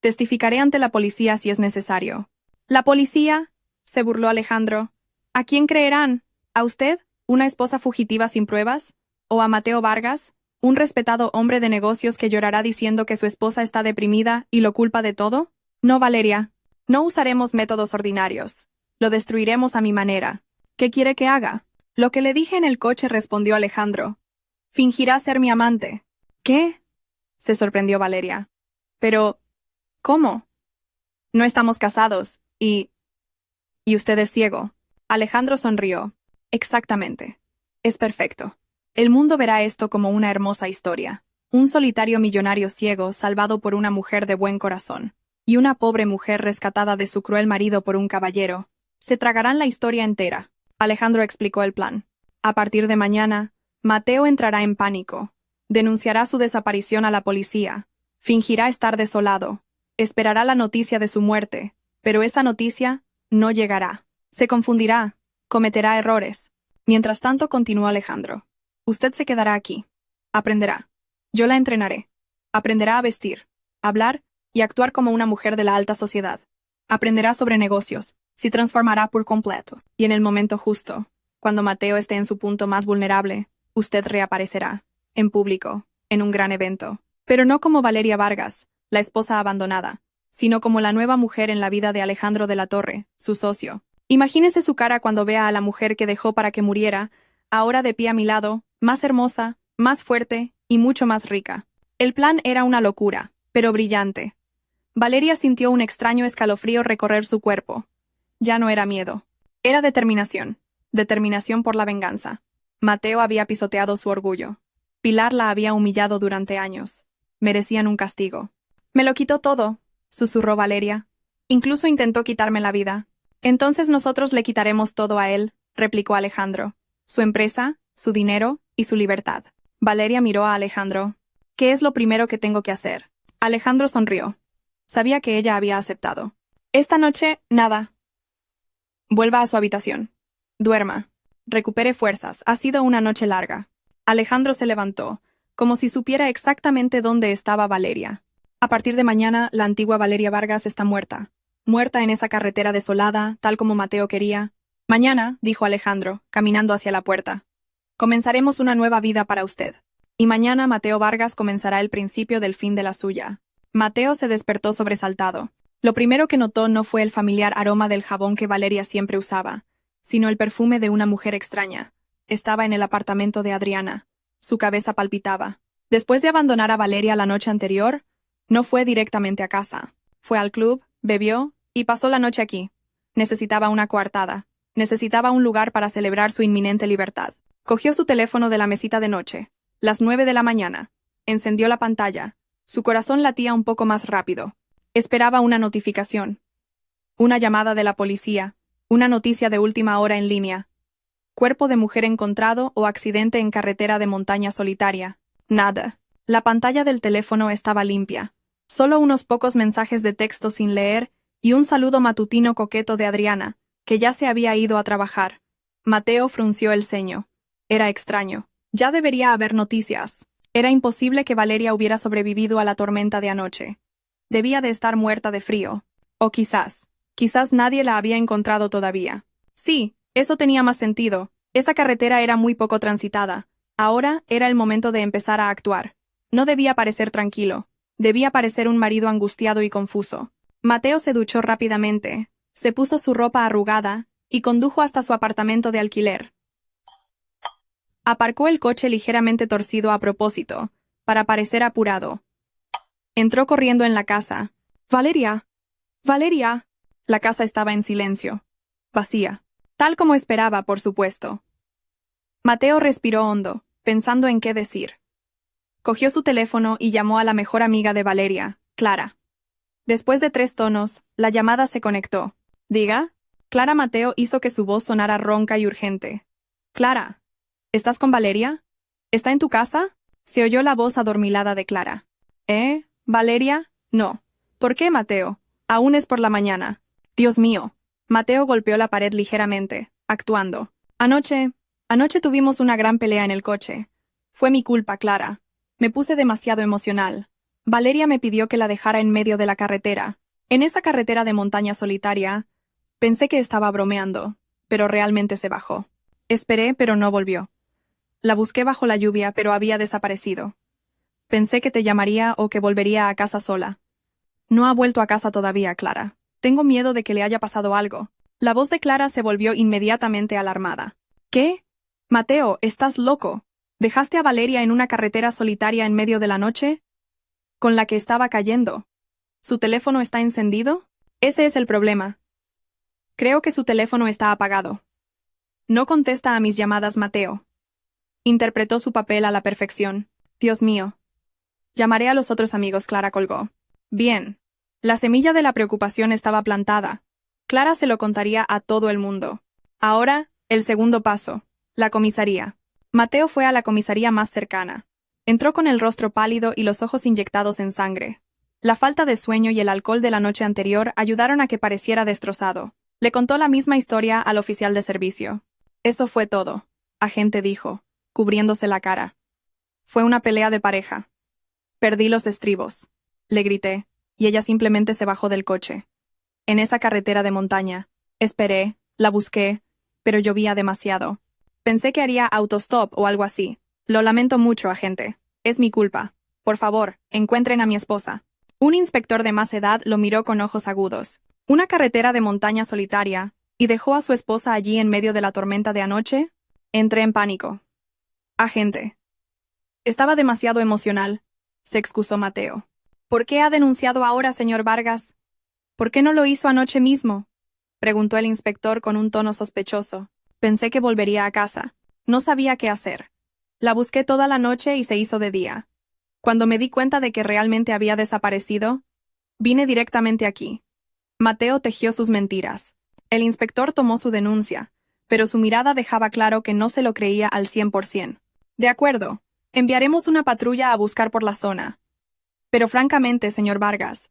Testificaré ante la policía si es necesario. ¿La policía?, se burló Alejandro. ¿A quién creerán? ¿A usted, una esposa fugitiva sin pruebas? ¿O a Mateo Vargas, un respetado hombre de negocios que llorará diciendo que su esposa está deprimida y lo culpa de todo? No, Valeria. No usaremos métodos ordinarios. Lo destruiremos a mi manera. ¿Qué quiere que haga? Lo que le dije en el coche, respondió Alejandro. Fingirá ser mi amante. ¿Qué? Se sorprendió Valeria. Pero, ¿cómo? No estamos casados, y usted es ciego. Alejandro sonrió. Exactamente. Es perfecto. El mundo verá esto como una hermosa historia. Un solitario millonario ciego salvado por una mujer de buen corazón, y una pobre mujer rescatada de su cruel marido por un caballero. Se tragarán la historia entera. Alejandro explicó el plan. A partir de mañana, Mateo entrará en pánico. Denunciará su desaparición a la policía. Fingirá estar desolado. Esperará la noticia de su muerte, pero esa noticia no llegará. Se confundirá. Cometerá errores. Mientras tanto, continuó Alejandro. Usted se quedará aquí. Aprenderá. Yo la entrenaré. Aprenderá a vestir, hablar y actuar como una mujer de la alta sociedad. Aprenderá sobre negocios. Se transformará por completo. Y en el momento justo, cuando Mateo esté en su punto más vulnerable, usted reaparecerá, en público, en un gran evento. Pero no como Valeria Vargas, la esposa abandonada, sino como la nueva mujer en la vida de Alejandro de la Torre, su socio. Imagínese su cara cuando vea a la mujer que dejó para que muriera, ahora de pie a mi lado, más hermosa, más fuerte y mucho más rica. El plan era una locura, pero brillante. Valeria sintió un extraño escalofrío recorrer su cuerpo. Ya no era miedo. Era determinación. Determinación por la venganza. Mateo había pisoteado su orgullo. Pilar la había humillado durante años. Merecían un castigo. Me lo quitó todo, susurró Valeria. Incluso intentó quitarme la vida. Entonces nosotros le quitaremos todo a él, replicó Alejandro. Su empresa, su dinero y su libertad. Valeria miró a Alejandro. ¿Qué es lo primero que tengo que hacer? Alejandro sonrió. Sabía que ella había aceptado. Esta noche, nada. Vuelva a su habitación. Duerma. Recupere fuerzas. Ha sido una noche larga. Alejandro se levantó, como si supiera exactamente dónde estaba Valeria. A partir de mañana, la antigua Valeria Vargas está muerta. Muerta en esa carretera desolada, tal como Mateo quería. Mañana, dijo Alejandro, caminando hacia la puerta, comenzaremos una nueva vida para usted. Y mañana Mateo Vargas comenzará el principio del fin de la suya. Mateo se despertó sobresaltado. Lo primero que notó no fue el familiar aroma del jabón que Valeria siempre usaba, sino el perfume de una mujer extraña. Estaba en el apartamento de Adriana. Su cabeza palpitaba. Después de abandonar a Valeria la noche anterior, no fue directamente a casa. Fue al club, bebió y pasó la noche aquí. Necesitaba una coartada. Necesitaba un lugar para celebrar su inminente libertad. Cogió su teléfono de la mesita de noche. Las 9 de la mañana. Encendió la pantalla. Su corazón latía un poco más rápido. Esperaba una notificación. Una llamada de la policía. Una noticia de última hora en línea. Cuerpo de mujer encontrado o accidente en carretera de montaña solitaria. Nada. La pantalla del teléfono estaba limpia. Solo unos pocos mensajes de texto sin leer y un saludo matutino coqueto de Adriana, que ya se había ido a trabajar. Mateo frunció el ceño. Era extraño. Ya debería haber noticias. Era imposible que Valeria hubiera sobrevivido a la tormenta de anoche. Debía de estar muerta de frío. O quizás nadie la había encontrado todavía. Sí, eso tenía más sentido. Esa carretera era muy poco transitada. Ahora era el momento de empezar a actuar. No debía parecer tranquilo. Debía parecer un marido angustiado y confuso. Mateo se duchó rápidamente, se puso su ropa arrugada y condujo hasta su apartamento de alquiler. Aparcó el coche ligeramente torcido a propósito, para parecer apurado. Entró corriendo en la casa. ¡Valeria! ¡Valeria! La casa estaba en silencio. Vacía. Tal como esperaba, por supuesto. Mateo respiró hondo, pensando en qué decir. Cogió su teléfono y llamó a la mejor amiga de Valeria, Clara. Después de 3 tonos, la llamada se conectó. ¿Diga? Clara. Mateo hizo que su voz sonara ronca y urgente. Clara. ¿Estás con Valeria? ¿Está en tu casa? Se oyó la voz adormilada de Clara. ¿Valeria? No. ¿Por qué, Mateo? Aún es por la mañana. Dios mío. Mateo golpeó la pared ligeramente, actuando. Anoche tuvimos una gran pelea en el coche. Fue mi culpa, Clara. Me puse demasiado emocional. Valeria me pidió que la dejara en medio de la carretera. En esa carretera de montaña solitaria. Pensé que estaba bromeando, pero realmente se bajó. Esperé, pero no volvió. La busqué bajo la lluvia, pero había desaparecido. Pensé que te llamaría o que volvería a casa sola. No ha vuelto a casa todavía, Clara. Tengo miedo de que le haya pasado algo. La voz de Clara se volvió inmediatamente alarmada. ¿Qué? Mateo, estás loco. ¿Dejaste a Valeria en una carretera solitaria en medio de la noche? Con la que estaba cayendo. ¿Su teléfono está encendido? Ese es el problema. Creo que su teléfono está apagado. No contesta a mis llamadas, Mateo. Interpretó su papel a la perfección. Dios mío. Llamaré a los otros amigos, Clara colgó. Bien. La semilla de la preocupación estaba plantada. Clara se lo contaría a todo el mundo. Ahora, el segundo paso. La comisaría. Mateo fue a la comisaría más cercana. Entró con el rostro pálido y los ojos inyectados en sangre. La falta de sueño y el alcohol de la noche anterior ayudaron a que pareciera destrozado. Le contó la misma historia al oficial de servicio. Eso fue todo, agente dijo, cubriéndose la cara. Fue una pelea de pareja. Perdí los estribos. Le grité, y ella simplemente se bajó del coche. En esa carretera de montaña. Esperé, la busqué, pero llovía demasiado. Pensé que haría autostop o algo así. Lo lamento mucho, agente. Es mi culpa. Por favor, encuentren a mi esposa. Un inspector de más edad lo miró con ojos agudos. ¿Una carretera de montaña solitaria? ¿Y dejó a su esposa allí en medio de la tormenta de anoche? Entré en pánico. Agente. Estaba demasiado emocional, se excusó Mateo. ¿Por qué ha denunciado ahora, señor Vargas? ¿Por qué no lo hizo anoche mismo? Preguntó el inspector con un tono sospechoso. Pensé que volvería a casa. No sabía qué hacer. La busqué toda la noche y se hizo de día. Cuando me di cuenta de que realmente había desaparecido, vine directamente aquí. Mateo tejió sus mentiras. El inspector tomó su denuncia, pero su mirada dejaba claro que no se lo creía al 100%. De acuerdo, enviaremos una patrulla a buscar por la zona. Pero francamente, señor Vargas,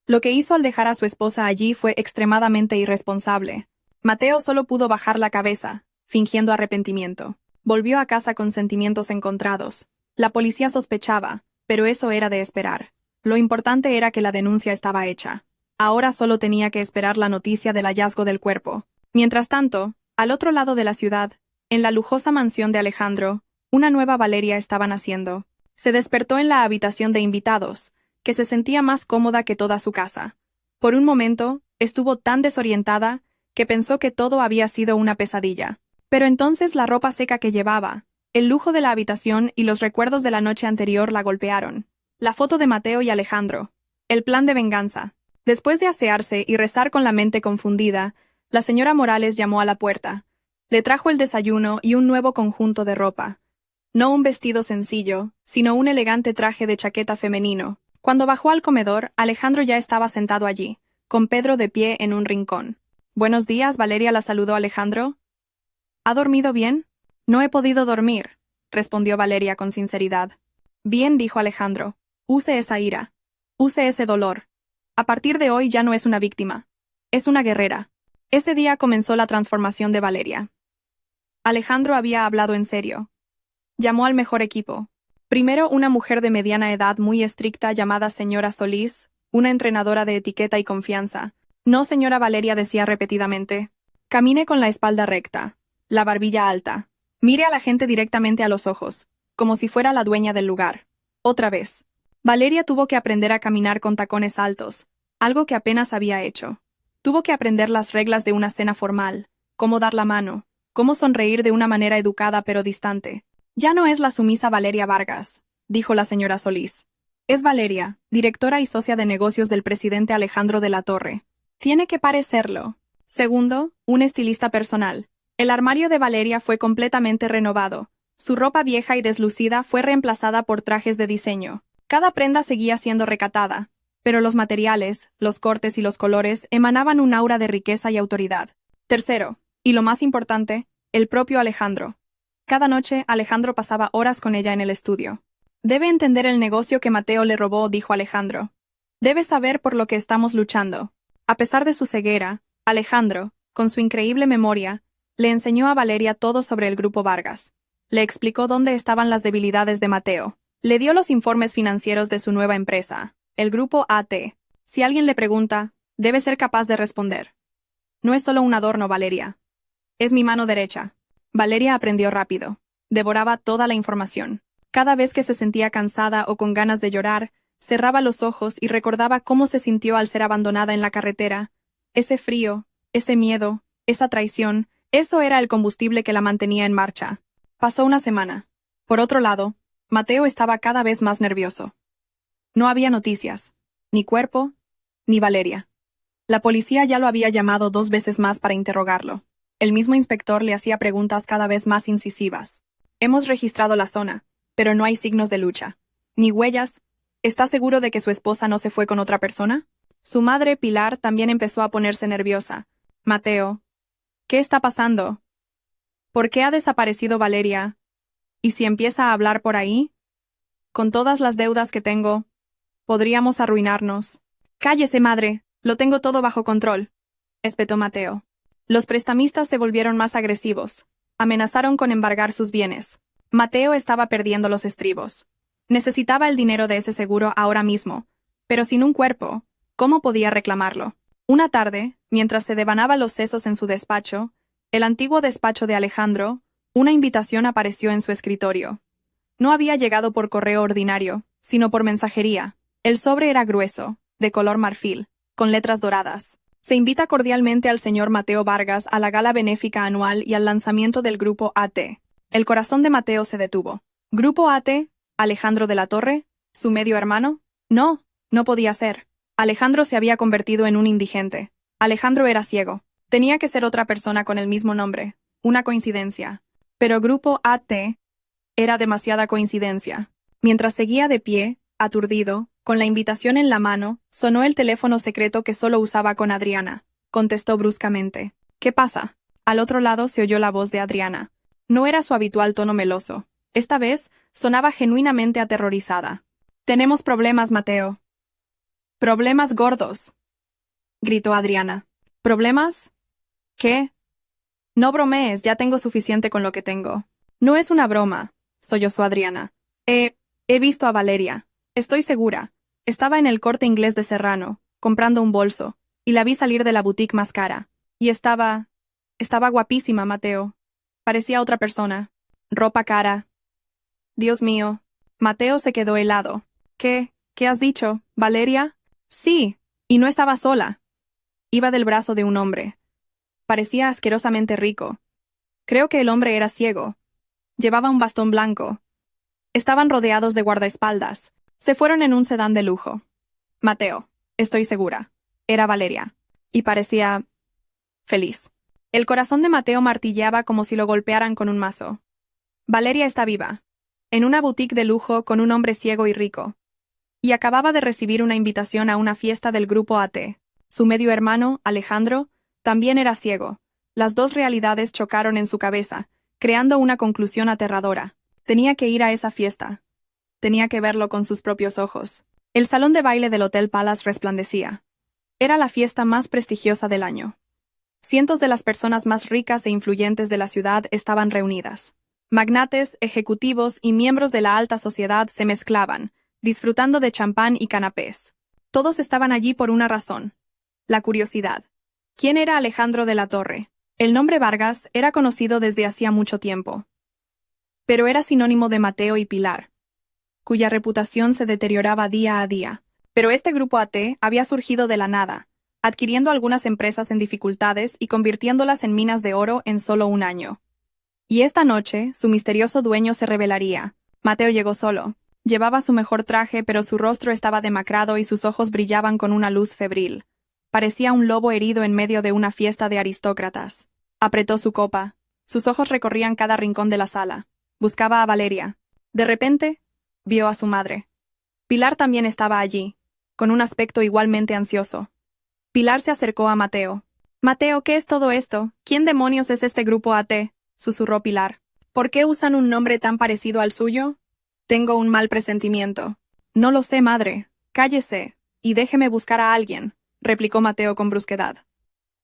lo que hizo al dejar a su esposa allí fue extremadamente irresponsable. Mateo solo pudo bajar la cabeza, fingiendo arrepentimiento. Volvió a casa con sentimientos encontrados. La policía sospechaba, pero eso era de esperar. Lo importante era que la denuncia estaba hecha. Ahora solo tenía que esperar la noticia del hallazgo del cuerpo. Mientras tanto, al otro lado de la ciudad, en la lujosa mansión de Alejandro, una nueva Valeria estaba naciendo. Se despertó en la habitación de invitados, que se sentía más cómoda que toda su casa. Por un momento, estuvo tan desorientada que pensó que todo había sido una pesadilla. Pero entonces la ropa seca que llevaba, el lujo de la habitación y los recuerdos de la noche anterior la golpearon. La foto de Mateo y Alejandro. El plan de venganza. Después de asearse y rezar con la mente confundida, la señora Morales llamó a la puerta. Le trajo el desayuno y un nuevo conjunto de ropa. No un vestido sencillo, sino un elegante traje de chaqueta femenino. Cuando bajó al comedor, Alejandro ya estaba sentado allí, con Pedro de pie en un rincón. «Buenos días», Valeria la saludó Alejandro. «¿Ha dormido bien?» «No he podido dormir», respondió Valeria con sinceridad. «Bien», dijo Alejandro. «Use esa ira. Use ese dolor. A partir de hoy ya no es una víctima. Es una guerrera». Ese día comenzó la transformación de Valeria. Alejandro había hablado en serio. Llamó al mejor equipo. Primero una mujer de mediana edad muy estricta llamada señora Solís, una entrenadora de etiqueta y confianza. No, señora Valeria, decía repetidamente. Camine con la espalda recta, la barbilla alta. Mire a la gente directamente a los ojos, como si fuera la dueña del lugar. Otra vez. Valeria tuvo que aprender a caminar con tacones altos, algo que apenas había hecho. Tuvo que aprender las reglas de una cena formal, cómo dar la mano, cómo sonreír de una manera educada pero distante. Ya no es la sumisa Valeria Vargas, dijo la señora Solís. Es Valeria, directora y socia de negocios del presidente Alejandro de la Torre. Tiene que parecerlo. Segundo, un estilista personal. El armario de Valeria fue completamente renovado. Su ropa vieja y deslucida fue reemplazada por trajes de diseño. Cada prenda seguía siendo recatada, pero los materiales, los cortes y los colores emanaban un aura de riqueza y autoridad. Tercero, y lo más importante, el propio Alejandro. Cada noche, Alejandro pasaba horas con ella en el estudio. Debe entender el negocio que Mateo le robó, dijo Alejandro. Debe saber por lo que estamos luchando. A pesar de su ceguera, Alejandro, con su increíble memoria, le enseñó a Valeria todo sobre el Grupo Vargas. Le explicó dónde estaban las debilidades de Mateo. Le dio los informes financieros de su nueva empresa, el Grupo AT. Si alguien le pregunta, debe ser capaz de responder. No es solo un adorno, Valeria. Es mi mano derecha. Valeria aprendió rápido. Devoraba toda la información. Cada vez que se sentía cansada o con ganas de llorar, cerraba los ojos y recordaba cómo se sintió al ser abandonada en la carretera. Ese frío, ese miedo, esa traición, eso era el combustible que la mantenía en marcha. Pasó una semana. Por otro lado, Mateo estaba cada vez más nervioso. No había noticias, ni cuerpo, ni Valeria. La policía ya lo había llamado 2 veces más para interrogarlo. El mismo inspector le hacía preguntas cada vez más incisivas. Hemos registrado la zona, pero no hay signos de lucha. Ni huellas. ¿Está seguro de que su esposa no se fue con otra persona? Su madre, Pilar, también empezó a ponerse nerviosa. Mateo, ¿qué está pasando? ¿Por qué ha desaparecido Valeria? ¿Y si empieza a hablar por ahí? Con todas las deudas que tengo, podríamos arruinarnos. Cállese, madre, lo tengo todo bajo control, espetó Mateo. Los prestamistas se volvieron más agresivos. Amenazaron con embargar sus bienes. Mateo estaba perdiendo los estribos. Necesitaba el dinero de ese seguro ahora mismo, pero sin un cuerpo, ¿cómo podía reclamarlo? Una tarde, mientras se devanaba los sesos en su despacho, el antiguo despacho de Alejandro, una invitación apareció en su escritorio. No había llegado por correo ordinario, sino por mensajería. El sobre era grueso, de color marfil, con letras doradas. Se invita cordialmente al señor Mateo Vargas a la gala benéfica anual y al lanzamiento del Grupo AT. El corazón de Mateo se detuvo. ¿Grupo AT? ¿Alejandro de la Torre? ¿Su medio hermano? No, no podía ser. Alejandro se había convertido en un indigente. Alejandro era ciego. Tenía que ser otra persona con el mismo nombre. Una coincidencia. Pero Grupo AT era demasiada coincidencia. Mientras seguía de pie, aturdido, con la invitación en la mano, sonó el teléfono secreto que solo usaba con Adriana. Contestó bruscamente. ¿Qué pasa? Al otro lado se oyó la voz de Adriana. No era su habitual tono meloso. Esta vez, sonaba genuinamente aterrorizada. Tenemos problemas, Mateo. Problemas gordos, gritó Adriana. ¿Problemas? ¿Qué? No bromees, ya tengo suficiente con lo que tengo. No es una broma, sollozó Adriana. He visto a Valeria. Estoy segura. Estaba en el Corte Inglés de Serrano, comprando un bolso, y la vi salir de la boutique más cara. Y estaba guapísima, Mateo. Parecía otra persona. Ropa cara. Dios mío. Mateo se quedó helado. ¿Qué has dicho? ¿Valeria? Sí, y no estaba sola. Iba del brazo de un hombre. Parecía asquerosamente rico. Creo que el hombre era ciego. Llevaba un bastón blanco. Estaban rodeados de guardaespaldas. Se fueron en un sedán de lujo. Mateo, estoy segura. Era Valeria. Y parecía feliz. El corazón de Mateo martilleaba como si lo golpearan con un mazo. Valeria está viva. En una boutique de lujo con un hombre ciego y rico. Y acababa de recibir una invitación a una fiesta del Grupo AT. Su medio hermano, Alejandro, también era ciego. Las dos realidades chocaron en su cabeza, creando una conclusión aterradora. Tenía que ir a esa fiesta. Tenía que verlo con sus propios ojos. El salón de baile del Hotel Palace resplandecía. Era la fiesta más prestigiosa del año. Cientos de las personas más ricas e influyentes de la ciudad estaban reunidas. Magnates, ejecutivos y miembros de la alta sociedad se mezclaban, disfrutando de champán y canapés. Todos estaban allí por una razón: la curiosidad. ¿Quién era Alejandro de la Torre? El nombre Vargas era conocido desde hacía mucho tiempo, pero era sinónimo de Mateo y Pilar, cuya reputación se deterioraba día a día. Pero este grupo AT había surgido de la nada, adquiriendo algunas empresas en dificultades y convirtiéndolas en minas de oro en solo un año. Y esta noche, su misterioso dueño se revelaría. Mateo llegó solo. Llevaba su mejor traje, pero su rostro estaba demacrado y sus ojos brillaban con una luz febril. Parecía un lobo herido en medio de una fiesta de aristócratas. Apretó su copa. Sus ojos recorrían cada rincón de la sala. Buscaba a Valeria. De repente, vio a su madre. Pilar también estaba allí, con un aspecto igualmente ansioso. Pilar se acercó a Mateo. «Mateo, ¿qué es todo esto? ¿Quién demonios es este grupo AT?», susurró Pilar. «¿Por qué usan un nombre tan parecido al suyo? Tengo un mal presentimiento». «No lo sé, madre. Cállese, y déjeme buscar a alguien», replicó Mateo con brusquedad.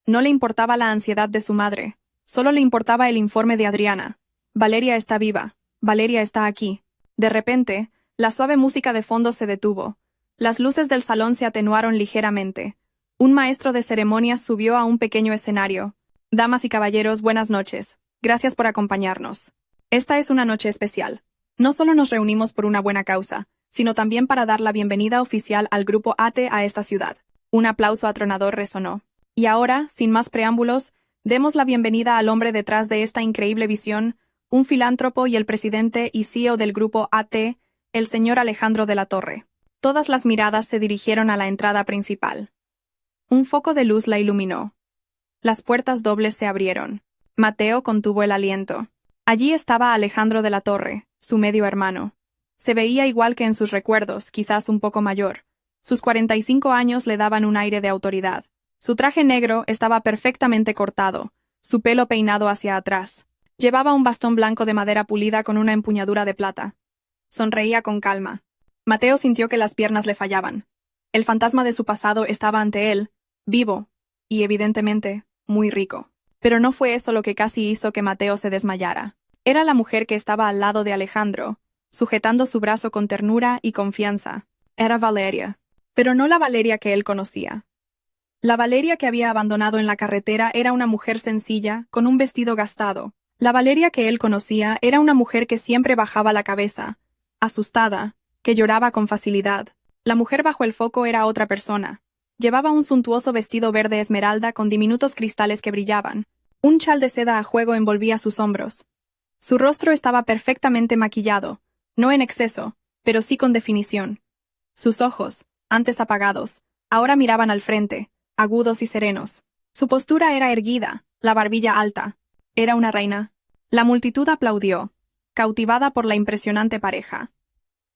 No le importaba la ansiedad de su madre, solo le importaba el informe de Adriana. «Valeria está viva. Valeria está aquí». De repente, la suave música de fondo se detuvo. Las luces del salón se atenuaron ligeramente. Un maestro de ceremonias subió a un pequeño escenario. «Damas y caballeros, buenas noches. Gracias por acompañarnos. Esta es una noche especial. No solo nos reunimos por una buena causa, sino también para dar la bienvenida oficial al grupo AT a esta ciudad». Un aplauso atronador resonó. Y ahora, sin más preámbulos, demos la bienvenida al hombre detrás de esta increíble visión, un filántropo y el presidente y CEO del grupo AT, el señor Alejandro de la Torre. Todas las miradas se dirigieron a la entrada principal. Un foco de luz la iluminó. Las puertas dobles se abrieron. Mateo contuvo el aliento. Allí estaba Alejandro de la Torre, su medio hermano. Se veía igual que en sus recuerdos, quizás un poco mayor. Sus 45 años le daban un aire de autoridad. Su traje negro estaba perfectamente cortado, su pelo peinado hacia atrás. Llevaba un bastón blanco de madera pulida con una empuñadura de plata. Sonreía con calma. Mateo sintió que las piernas le fallaban. El fantasma de su pasado estaba ante él, vivo, y evidentemente, muy rico. Pero no fue eso lo que casi hizo que Mateo se desmayara. Era la mujer que estaba al lado de Alejandro, sujetando su brazo con ternura y confianza. Era Valeria. Pero no la Valeria que él conocía. La Valeria que había abandonado en la carretera era una mujer sencilla, con un vestido gastado. La Valeria que él conocía era una mujer que siempre bajaba la cabeza, asustada, que lloraba con facilidad. La mujer bajo el foco era otra persona. Llevaba un suntuoso vestido verde esmeralda con diminutos cristales que brillaban. Un chal de seda a juego envolvía sus hombros. Su rostro estaba perfectamente maquillado, no en exceso, pero sí con definición. Sus ojos, antes apagados, ahora miraban al frente, agudos y serenos. Su postura era erguida, la barbilla alta. Era una reina. La multitud aplaudió, cautivada por la impresionante pareja.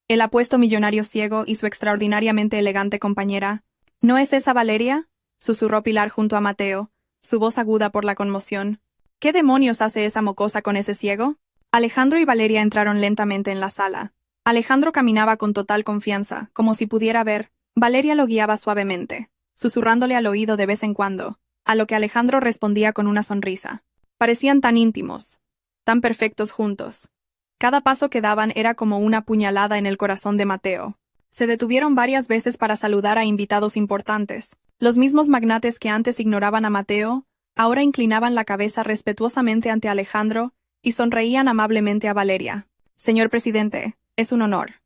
El apuesto millonario ciego y su extraordinariamente elegante compañera. «¿No es esa Valeria?», susurró Pilar junto a Mateo, su voz aguda por la conmoción. «¿Qué demonios hace esa mocosa con ese ciego?». Alejandro y Valeria entraron lentamente en la sala. Alejandro caminaba con total confianza, como si pudiera ver. Valeria lo guiaba suavemente, susurrándole al oído de vez en cuando, a lo que Alejandro respondía con una sonrisa. Parecían tan íntimos, tan perfectos juntos. Cada paso que daban era como una puñalada en el corazón de Mateo. Se detuvieron varias veces para saludar a invitados importantes. Los mismos magnates que antes ignoraban a Mateo, ahora inclinaban la cabeza respetuosamente ante Alejandro y sonreían amablemente a Valeria. «Señor presidente, es un honor.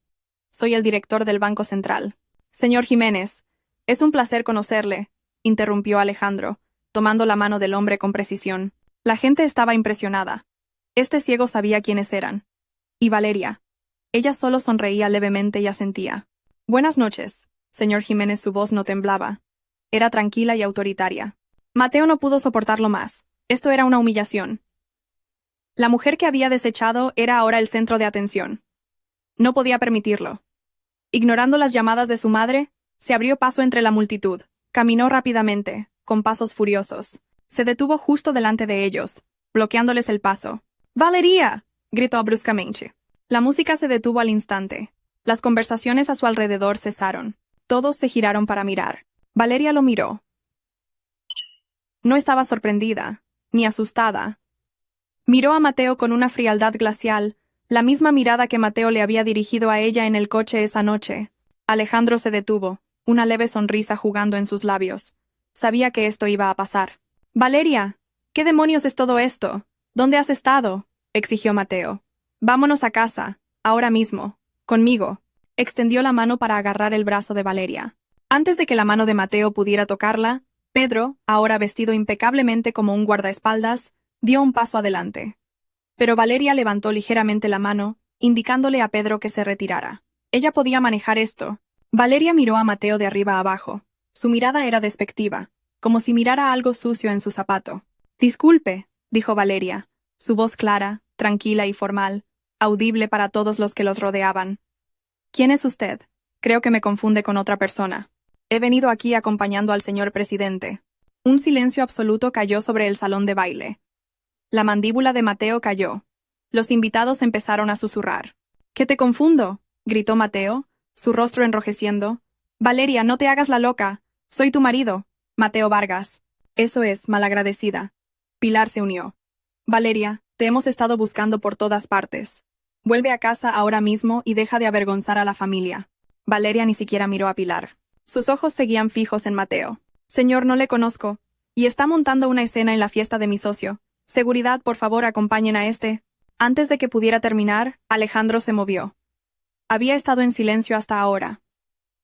Soy el director del Banco Central». «Señor Jiménez, es un placer conocerle», interrumpió Alejandro, tomando la mano del hombre con precisión. La gente estaba impresionada. Este ciego sabía quiénes eran. Y Valeria. Ella solo sonreía levemente y asentía. «Buenas noches, señor Jiménez». Su voz no temblaba. Era tranquila y autoritaria. Mateo no pudo soportarlo más. Esto era una humillación. La mujer que había desechado era ahora el centro de atención. No podía permitirlo. Ignorando las llamadas de su madre, se abrió paso entre la multitud. Caminó rápidamente, con pasos furiosos. Se detuvo justo delante de ellos, bloqueándoles el paso. «¡Valeria!», gritó bruscamente. La música se detuvo al instante. Las conversaciones a su alrededor cesaron. Todos se giraron para mirar. Valeria lo miró. No estaba sorprendida, ni asustada. Miró a Mateo con una frialdad glacial, la misma mirada que Mateo le había dirigido a ella en el coche esa noche. Alejandro se detuvo, una leve sonrisa jugando en sus labios. Sabía que esto iba a pasar. «Valeria, ¿qué demonios es todo esto? ¿Dónde has estado?», exigió Mateo. «Vámonos a casa, ahora mismo. Conmigo». Extendió la mano para agarrar el brazo de Valeria. Antes de que la mano de Mateo pudiera tocarla, Pedro, ahora vestido impecablemente como un guardaespaldas, dio un paso adelante. Pero Valeria levantó ligeramente la mano, indicándole a Pedro que se retirara. Ella podía manejar esto. Valeria miró a Mateo de arriba a abajo. Su mirada era despectiva, como si mirara algo sucio en su zapato. «Disculpe», dijo Valeria, su voz clara, tranquila y formal, audible para todos los que los rodeaban. «¿Quién es usted? Creo que me confunde con otra persona. He venido aquí acompañando al señor presidente». Un silencio absoluto cayó sobre el salón de baile. La mandíbula de Mateo cayó. Los invitados empezaron a susurrar. «¿Qué te confundo?», gritó Mateo, su rostro enrojeciendo. «Valeria, no te hagas la loca. Soy tu marido, Mateo Vargas». «Eso es, malagradecida». Pilar se unió. «Valeria, te hemos estado buscando por todas partes. Vuelve a casa ahora mismo y deja de avergonzar a la familia». Valeria ni siquiera miró a Pilar. Sus ojos seguían fijos en Mateo. «Señor, no le conozco. Y está montando una escena en la fiesta de mi socio. Seguridad, por favor, acompañen a este». Antes de que pudiera terminar, Alejandro se movió. Había estado en silencio hasta ahora.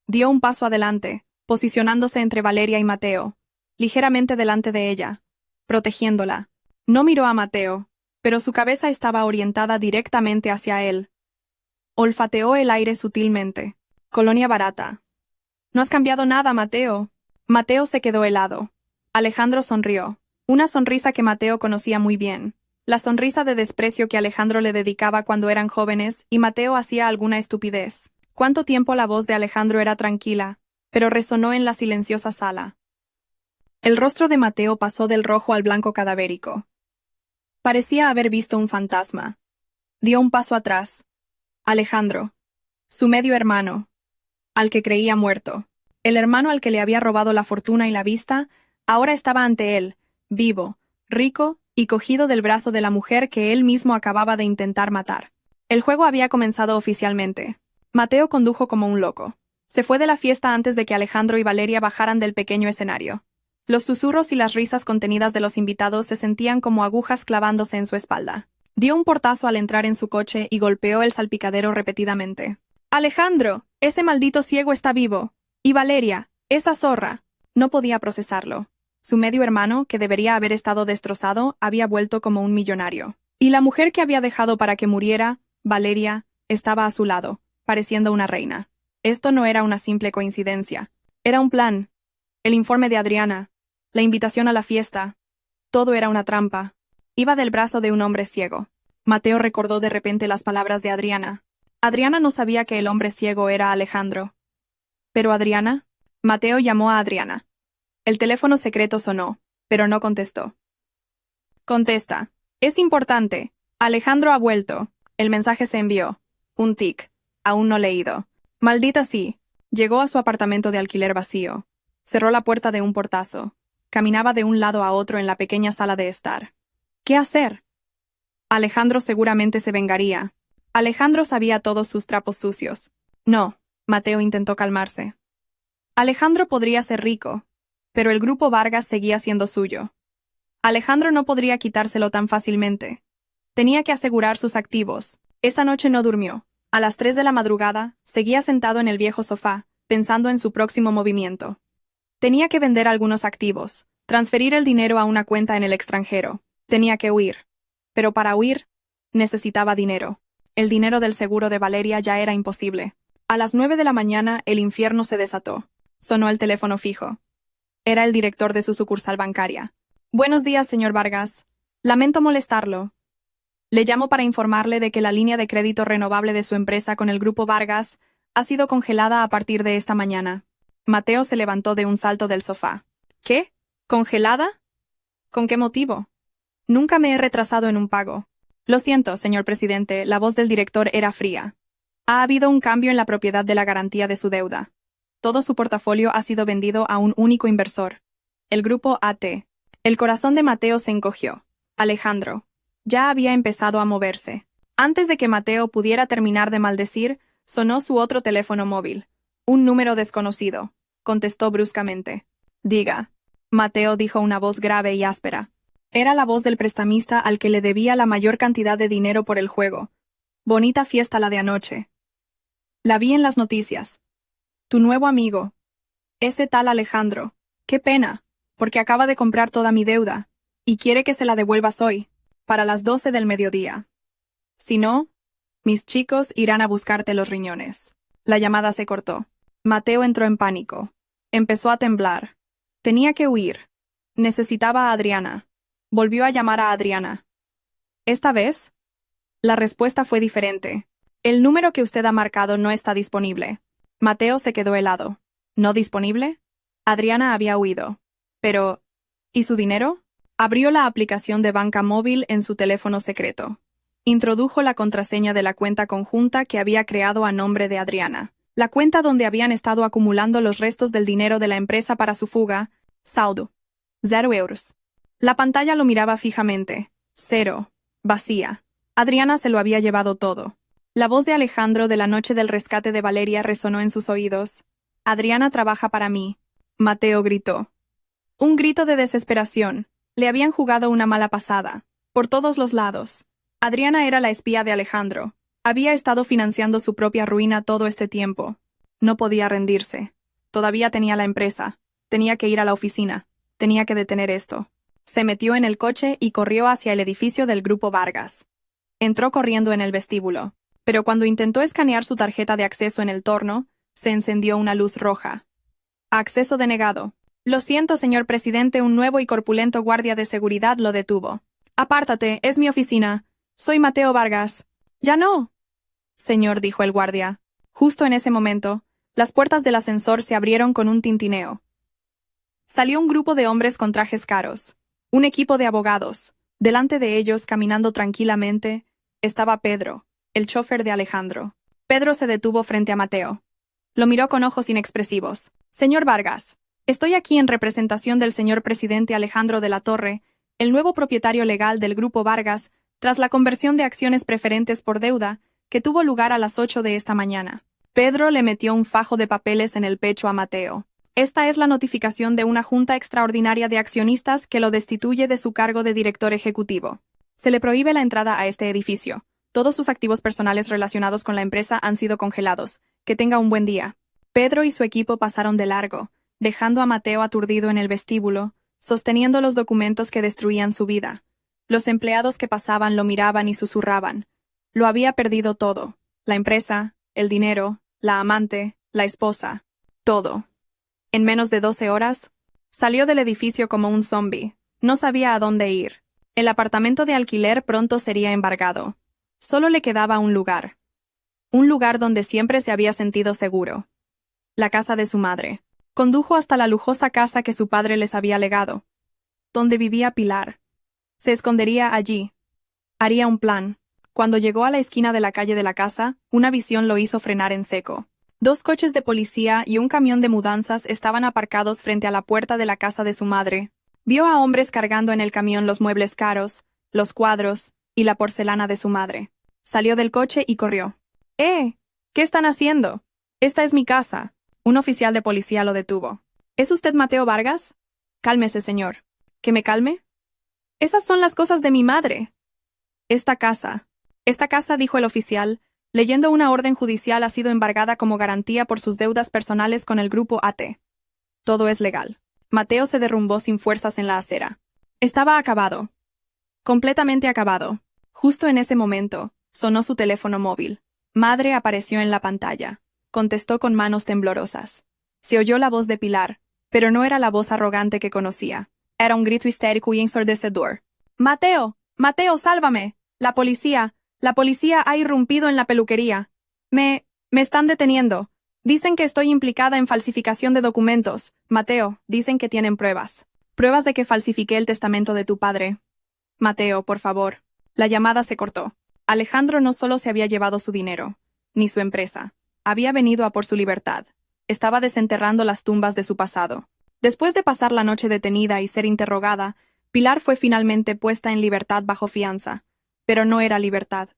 Dio un paso adelante, posicionándose entre Valeria y Mateo, ligeramente delante de ella, protegiéndola. No miró a Mateo, pero su cabeza estaba orientada directamente hacia él. Olfateó el aire sutilmente. «Colonia barata». «No has cambiado nada, Mateo». Mateo se quedó helado. Alejandro sonrió. Una sonrisa que Mateo conocía muy bien. La sonrisa de desprecio que Alejandro le dedicaba cuando eran jóvenes y Mateo hacía alguna estupidez. Cuánto tiempo la voz de Alejandro era tranquila, pero resonó en la silenciosa sala. El rostro de Mateo pasó del rojo al blanco cadavérico. Parecía haber visto un fantasma. Dio un paso atrás. Alejandro. Su medio hermano. Al que creía muerto. El hermano al que le había robado la fortuna y la vista, ahora estaba ante él, vivo, rico y cogido del brazo de la mujer que él mismo acababa de intentar matar. El juego había comenzado oficialmente. Mateo condujo como un loco. Se fue de la fiesta antes de que Alejandro y Valeria bajaran del pequeño escenario. Los susurros y las risas contenidas de los invitados se sentían como agujas clavándose en su espalda. Dio un portazo al entrar en su coche y golpeó el salpicadero repetidamente. «Alejandro, ese maldito ciego está vivo. Y Valeria, esa zorra». No podía procesarlo. Su medio hermano, que debería haber estado destrozado, había vuelto como un millonario. Y la mujer que había dejado para que muriera, Valeria, estaba a su lado, pareciendo una reina. Esto no era una simple coincidencia. Era un plan. El informe de Adriana. La invitación a la fiesta. Todo era una trampa. Iba del brazo de un hombre ciego. Mateo recordó de repente las palabras de Adriana. Adriana no sabía que el hombre ciego era Alejandro. ¿Pero Adriana? Mateo llamó a Adriana. El teléfono secreto sonó, pero no contestó. «Contesta. Es importante. Alejandro ha vuelto». El mensaje se envió. Un tic. Aún no leído. Maldita sí. Llegó a su apartamento de alquiler vacío. Cerró la puerta de un portazo. Caminaba de un lado a otro en la pequeña sala de estar. ¿Qué hacer? Alejandro seguramente se vengaría. Alejandro sabía todos sus trapos sucios. No, Mateo intentó calmarse. Alejandro podría ser rico, pero el grupo Vargas seguía siendo suyo. Alejandro no podría quitárselo tan fácilmente. Tenía que asegurar sus activos. Esa noche no durmió. A las 3 de la madrugada, seguía sentado en el viejo sofá, pensando en su próximo movimiento. Tenía que vender algunos activos, transferir el dinero a una cuenta en el extranjero. Tenía que huir. Pero para huir, necesitaba dinero. El dinero del seguro de Valeria ya era imposible. A las 9 de la mañana, el infierno se desató. Sonó el teléfono fijo. Era el director de su sucursal bancaria. «Buenos días, señor Vargas. Lamento molestarlo. Le llamo para informarle de que la línea de crédito renovable de su empresa con el grupo Vargas ha sido congelada a partir de esta mañana». Mateo se levantó de un salto del sofá. «¿Qué? ¿Congelada? ¿Con qué motivo? Nunca me he retrasado en un pago». «Lo siento, señor presidente», la voz del director era fría. «Ha habido un cambio en la propiedad de la garantía de su deuda. Todo su portafolio ha sido vendido a un único inversor. El grupo AT». El corazón de Mateo se encogió. «Alejandro». Ya había empezado a moverse. Antes de que Mateo pudiera terminar de maldecir, sonó su otro teléfono móvil. Un número desconocido. Contestó bruscamente. Diga. Mateo dijo una voz grave y áspera. Era la voz del prestamista al que le debía la mayor cantidad de dinero por el juego. Bonita fiesta la de anoche. La vi en las noticias. Tu nuevo amigo. Ese tal Alejandro. Qué pena, porque acaba de comprar toda mi deuda, y quiere que se la devuelvas hoy, para las 12 del mediodía. Si no, mis chicos irán a buscarte los riñones. La llamada se cortó. Mateo entró en pánico. Empezó a temblar. Tenía que huir. Necesitaba a Adriana. Volvió a llamar a Adriana. Esta vez, la respuesta fue diferente. El número que usted ha marcado no está disponible. Mateo se quedó helado. ¿No disponible? Adriana había huido. Pero, ¿y su dinero? Abrió la aplicación de banca móvil en su teléfono secreto. Introdujo la contraseña de la cuenta conjunta que había creado a nombre de Adriana. La cuenta donde habían estado acumulando los restos del dinero de la empresa para su fuga. Saldo. 0 euros. La pantalla lo miraba fijamente. 0. Vacía. Adriana se lo había llevado todo. La voz de Alejandro de la noche del rescate de Valeria resonó en sus oídos. Adriana trabaja para mí. Mateo gritó. Un grito de desesperación. Le habían jugado una mala pasada. Por todos los lados. Adriana era la espía de Alejandro. Había estado financiando su propia ruina todo este tiempo. No podía rendirse. Todavía tenía la empresa. Tenía que ir a la oficina. Tenía que detener esto. Se metió en el coche y corrió hacia el edificio del Grupo Vargas. Entró corriendo en el vestíbulo. Pero cuando intentó escanear su tarjeta de acceso en el torno, se encendió una luz roja. Acceso denegado. Lo siento, señor presidente, un nuevo y corpulento guardia de seguridad lo detuvo. Apártate, es mi oficina. Soy Mateo Vargas. Ya no. Señor, dijo el guardia. Justo en ese momento, las puertas del ascensor se abrieron con un tintineo. Salió un grupo de hombres con trajes caros. Un equipo de abogados. Delante de ellos, caminando tranquilamente, estaba Pedro, el chofer de Alejandro. Pedro se detuvo frente a Mateo. Lo miró con ojos inexpresivos. Señor Vargas, estoy aquí en representación del señor presidente Alejandro de la Torre, el nuevo propietario legal del Grupo Vargas, tras la conversión de acciones preferentes por deuda, que tuvo lugar a las 8 de esta mañana. Pedro le metió un fajo de papeles en el pecho a Mateo. Esta es la notificación de una junta extraordinaria de accionistas que lo destituye de su cargo de director ejecutivo. Se le prohíbe la entrada a este edificio. Todos sus activos personales relacionados con la empresa han sido congelados. Que tenga un buen día. Pedro y su equipo pasaron de largo, dejando a Mateo aturdido en el vestíbulo, sosteniendo los documentos que destruían su vida. Los empleados que pasaban lo miraban y susurraban. Lo había perdido todo. La empresa, el dinero, la amante, la esposa. Todo. En menos de 12 horas, salió del edificio como un zombi. No sabía a dónde ir. El apartamento de alquiler pronto sería embargado. Solo le quedaba un lugar. Un lugar donde siempre se había sentido seguro. La casa de su madre. Condujo hasta la lujosa casa que su padre les había legado. Donde vivía Pilar. Se escondería allí. Haría un plan. Cuando llegó a la esquina de la calle de la casa, una visión lo hizo frenar en seco. 2 coches de policía y un camión de mudanzas estaban aparcados frente a la puerta de la casa de su madre. Vio a hombres cargando en el camión los muebles caros, los cuadros y la porcelana de su madre. Salió del coche y corrió. ¿Qué están haciendo? Esta es mi casa. Un oficial de policía lo detuvo. ¿Es usted Mateo Vargas? Cálmese, señor. ¿Que me calme? Esas son las cosas de mi madre. Esta casa, dijo el oficial, leyendo una orden judicial, ha sido embargada como garantía por sus deudas personales con el grupo AT. Todo es legal. Mateo se derrumbó sin fuerzas en la acera. Estaba acabado. Completamente acabado. Justo en ese momento, sonó su teléfono móvil. Madre apareció en la pantalla. Contestó con manos temblorosas. Se oyó la voz de Pilar, pero no era la voz arrogante que conocía. Era un grito histérico y ensordecedor. ¡Mateo! ¡Mateo, sálvame! La policía ha irrumpido en la peluquería. Me están deteniendo. Dicen que estoy implicada en falsificación de documentos. Mateo, dicen que tienen pruebas. Pruebas de que falsifiqué el testamento de tu padre. Mateo, por favor. La llamada se cortó. Alejandro no solo se había llevado su dinero, ni su empresa. Había venido a por su libertad. Estaba desenterrando las tumbas de su pasado. Después de pasar la noche detenida y ser interrogada, Pilar fue finalmente puesta en libertad bajo fianza. pero no era libertad.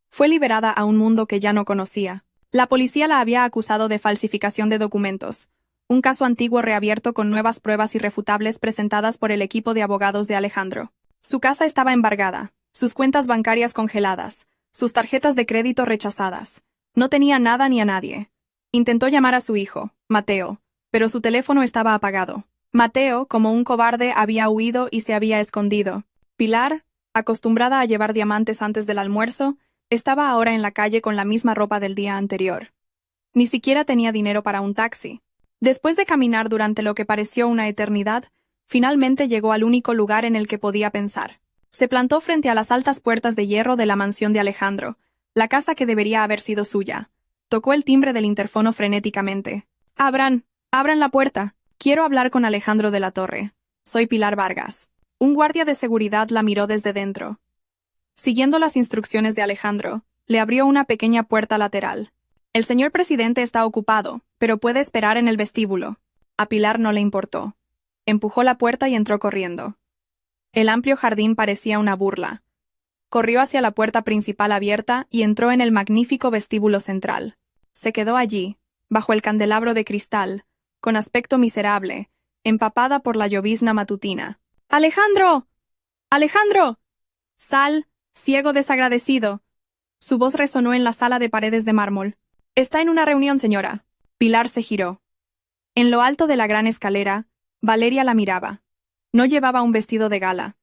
Fue liberada a un mundo que ya no conocía. La policía la había acusado de falsificación de documentos, un caso antiguo reabierto con nuevas pruebas irrefutables presentadas por el equipo de abogados de Alejandro. Su casa estaba embargada, sus cuentas bancarias congeladas, sus tarjetas de crédito rechazadas. No tenía nada ni a nadie. Intentó llamar a su hijo, Mateo, pero su teléfono estaba apagado. Mateo, como un cobarde, había huido y se había escondido. Pilar, acostumbrada a llevar diamantes antes del almuerzo, estaba ahora en la calle con la misma ropa del día anterior. Ni siquiera tenía dinero para un taxi. Después de caminar durante lo que pareció una eternidad, finalmente llegó al único lugar en el que podía pensar. Se plantó frente a las altas puertas de hierro de la mansión de Alejandro, la casa que debería haber sido suya. Tocó el timbre del interfono frenéticamente. «Abran, abran la puerta. Quiero hablar con Alejandro de la Torre. Soy Pilar Vargas». Un guardia de seguridad la miró desde dentro. Siguiendo las instrucciones de Alejandro, le abrió una pequeña puerta lateral. «El señor presidente está ocupado, pero puede esperar en el vestíbulo». A Pilar no le importó. Empujó la puerta y entró corriendo. El amplio jardín parecía una burla. Corrió hacia la puerta principal abierta y entró en el magnífico vestíbulo central. Se quedó allí, bajo el candelabro de cristal, con aspecto miserable, empapada por la llovizna matutina. «¡Alejandro! ¡Alejandro! Sal, ciego desagradecido». Su voz resonó en la sala de paredes de mármol. «Está en una reunión, señora». Pilar se giró. En lo alto de la gran escalera, Valeria la miraba. No llevaba un vestido de gala.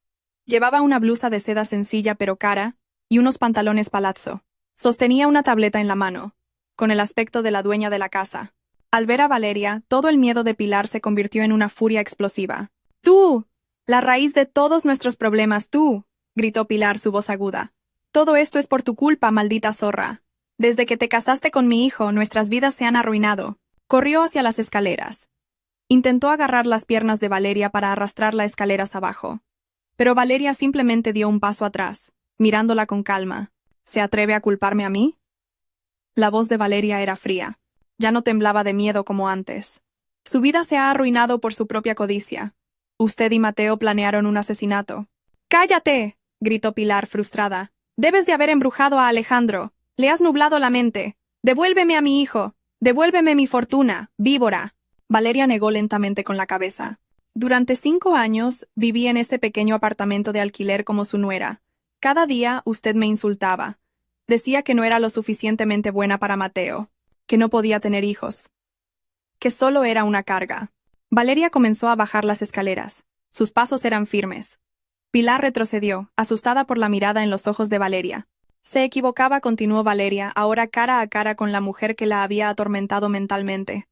Llevaba una blusa de seda sencilla pero cara y unos pantalones palazzo. Sostenía una tableta en la mano, con el aspecto de la dueña de la casa. Al ver a Valeria, todo el miedo de Pilar se convirtió en una furia explosiva. «¡Tú! La raíz de todos nuestros problemas, tú», gritó Pilar, su voz aguda. «Todo esto es por tu culpa, maldita zorra. Desde que te casaste con mi hijo, nuestras vidas se han arruinado». Corrió hacia las escaleras. Intentó agarrar las piernas de Valeria para arrastrarla escaleras abajo. Pero Valeria simplemente dio un paso atrás, mirándola con calma. «¿Se atreve a culparme a mí?». La voz de Valeria era fría. Ya no temblaba de miedo como antes. «Su vida se ha arruinado por su propia codicia. Usted y Mateo planearon un asesinato». «¡Cállate!», gritó Pilar, frustrada. «Debes de haber embrujado a Alejandro. Le has nublado la mente. Devuélveme a mi hijo. Devuélveme mi fortuna, víbora». Valeria negó lentamente con la cabeza. «Durante 5 años viví en ese pequeño apartamento de alquiler como su nuera. Cada día usted me insultaba. Decía que no era lo suficientemente buena para Mateo, que no podía tener hijos, que solo era una carga». Valeria comenzó a bajar las escaleras. Sus pasos eran firmes. Pilar retrocedió, asustada por la mirada en los ojos de Valeria. Se equivocaba, continuó Valeria, ahora cara a cara con la mujer que la había atormentado mentalmente.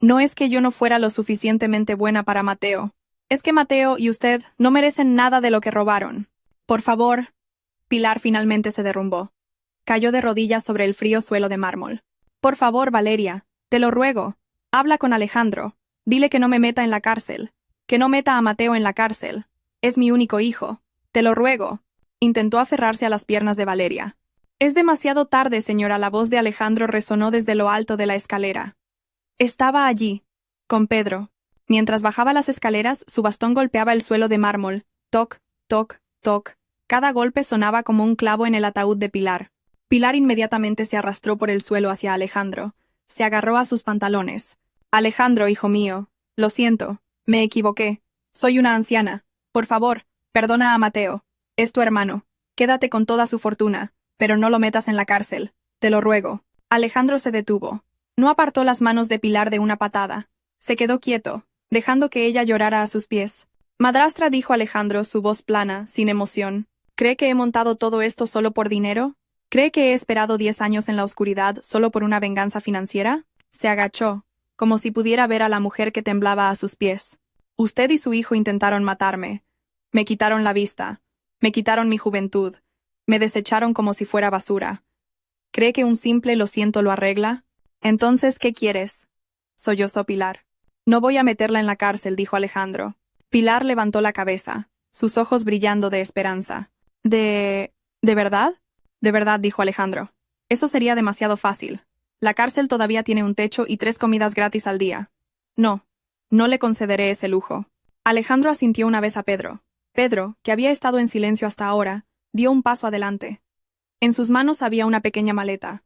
«No es que yo no fuera lo suficientemente buena para Mateo. Es que Mateo y usted no merecen nada de lo que robaron. Por favor». Pilar finalmente se derrumbó. Cayó de rodillas sobre el frío suelo de mármol. «Por favor, Valeria, te lo ruego. Habla con Alejandro. Dile que no me meta en la cárcel. Que no meta a Mateo en la cárcel. Es mi único hijo. Te lo ruego». Intentó aferrarse a las piernas de Valeria. «Es demasiado tarde, señora». La voz de Alejandro resonó desde lo alto de la escalera. Estaba allí, con Pedro. Mientras bajaba las escaleras, su bastón golpeaba el suelo de mármol. Toc, toc, toc. Cada golpe sonaba como un clavo en el ataúd de Pilar. Pilar inmediatamente se arrastró por el suelo hacia Alejandro. Se agarró a sus pantalones. «Alejandro, hijo mío. Lo siento. Me equivoqué. Soy una anciana. Por favor, perdona a Mateo. Es tu hermano. Quédate con toda su fortuna, pero no lo metas en la cárcel. Te lo ruego». Alejandro se detuvo. No apartó las manos de Pilar de una patada. Se quedó quieto, dejando que ella llorara a sus pies. «Madrastra», dijo Alejandro, su voz plana, sin emoción. «¿Cree que he montado todo esto solo por dinero? ¿Cree que he esperado 10 años en la oscuridad solo por una venganza financiera?» Se agachó, como si pudiera ver a la mujer que temblaba a sus pies. «Usted y su hijo intentaron matarme. Me quitaron la vista. Me quitaron mi juventud. Me desecharon como si fuera basura. ¿Cree que un simple lo siento lo arregla? Entonces, ¿qué quieres?», sollozó Pilar. «No voy a meterla en la cárcel», dijo Alejandro. Pilar levantó la cabeza, sus ojos brillando de esperanza. ¿De verdad?» «De verdad», dijo Alejandro. «Eso sería demasiado fácil. La cárcel todavía tiene un techo y 3 comidas gratis al día. No, no le concederé ese lujo». Alejandro asintió una vez a Pedro. Pedro, que había estado en silencio hasta ahora, Dio un paso adelante. En sus manos había una pequeña maleta.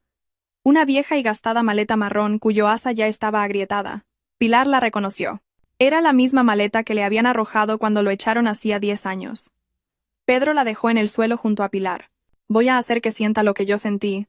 Una vieja y gastada maleta marrón cuyo asa ya estaba agrietada. Pilar la reconoció. Era la misma maleta que le habían arrojado cuando lo echaron hacía 10 años. Pedro la dejó en el suelo junto a Pilar. Voy a hacer que sienta lo que yo sentí.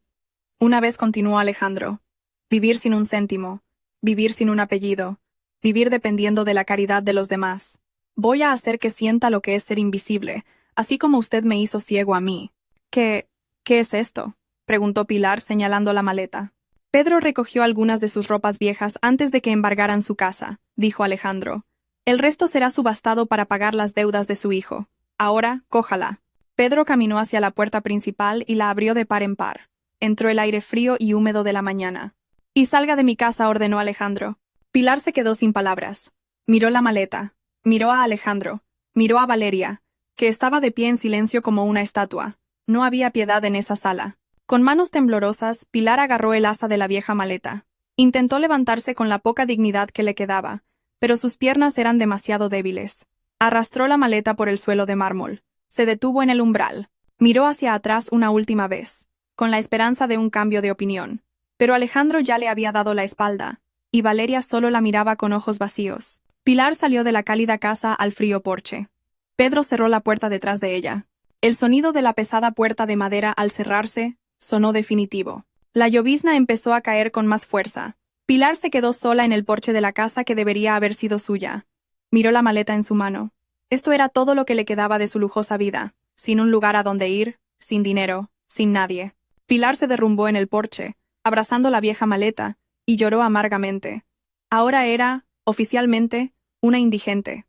Una vez continuó Alejandro. Vivir sin un céntimo. Vivir sin un apellido. Vivir dependiendo de la caridad de los demás. Voy a hacer que sienta lo que es ser invisible, así como usted me hizo ciego a mí. ¿Qué es esto?, preguntó Pilar señalando la maleta. Pedro recogió algunas de sus ropas viejas antes de que embargaran su casa, dijo Alejandro. El resto será subastado para pagar las deudas de su hijo. Ahora, cójala. Pedro caminó hacia la puerta principal y la abrió de par en par. Entró el aire frío y húmedo de la mañana. Y salga de mi casa, ordenó Alejandro. Pilar se quedó sin palabras. Miró la maleta. Miró a Alejandro. Miró a Valeria, que estaba de pie en silencio como una estatua. No había piedad en esa sala. Con manos temblorosas, Pilar agarró el asa de la vieja maleta. Intentó levantarse con la poca dignidad que le quedaba, pero sus piernas eran demasiado débiles. Arrastró la maleta por el suelo de mármol. Se detuvo en el umbral. Miró hacia atrás una última vez, con la esperanza de un cambio de opinión. Pero Alejandro ya le había dado la espalda, y Valeria solo la miraba con ojos vacíos. Pilar salió de la cálida casa al frío porche. Pedro cerró la puerta detrás de ella. El sonido de la pesada puerta de madera al cerrarse sonó definitivo. La llovizna empezó a caer con más fuerza. Pilar se quedó sola en el porche de la casa que debería haber sido suya. Miró la maleta en su mano. Esto era todo lo que le quedaba de su lujosa vida, sin un lugar a donde ir, sin dinero, sin nadie. Pilar se derrumbó en el porche, abrazando la vieja maleta, y lloró amargamente. Ahora era, oficialmente, una indigente.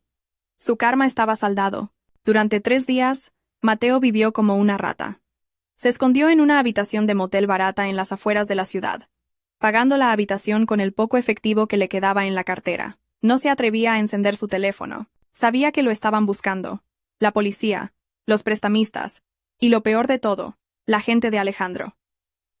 Su karma estaba saldado. Durante 3 días, Mateo vivió como una rata. Se escondió en una habitación de motel barata en las afueras de la ciudad, pagando la habitación con el poco efectivo que le quedaba en la cartera. No se atrevía a encender su teléfono. Sabía que lo estaban buscando. La policía, los prestamistas, y lo peor de todo, la gente de Alejandro.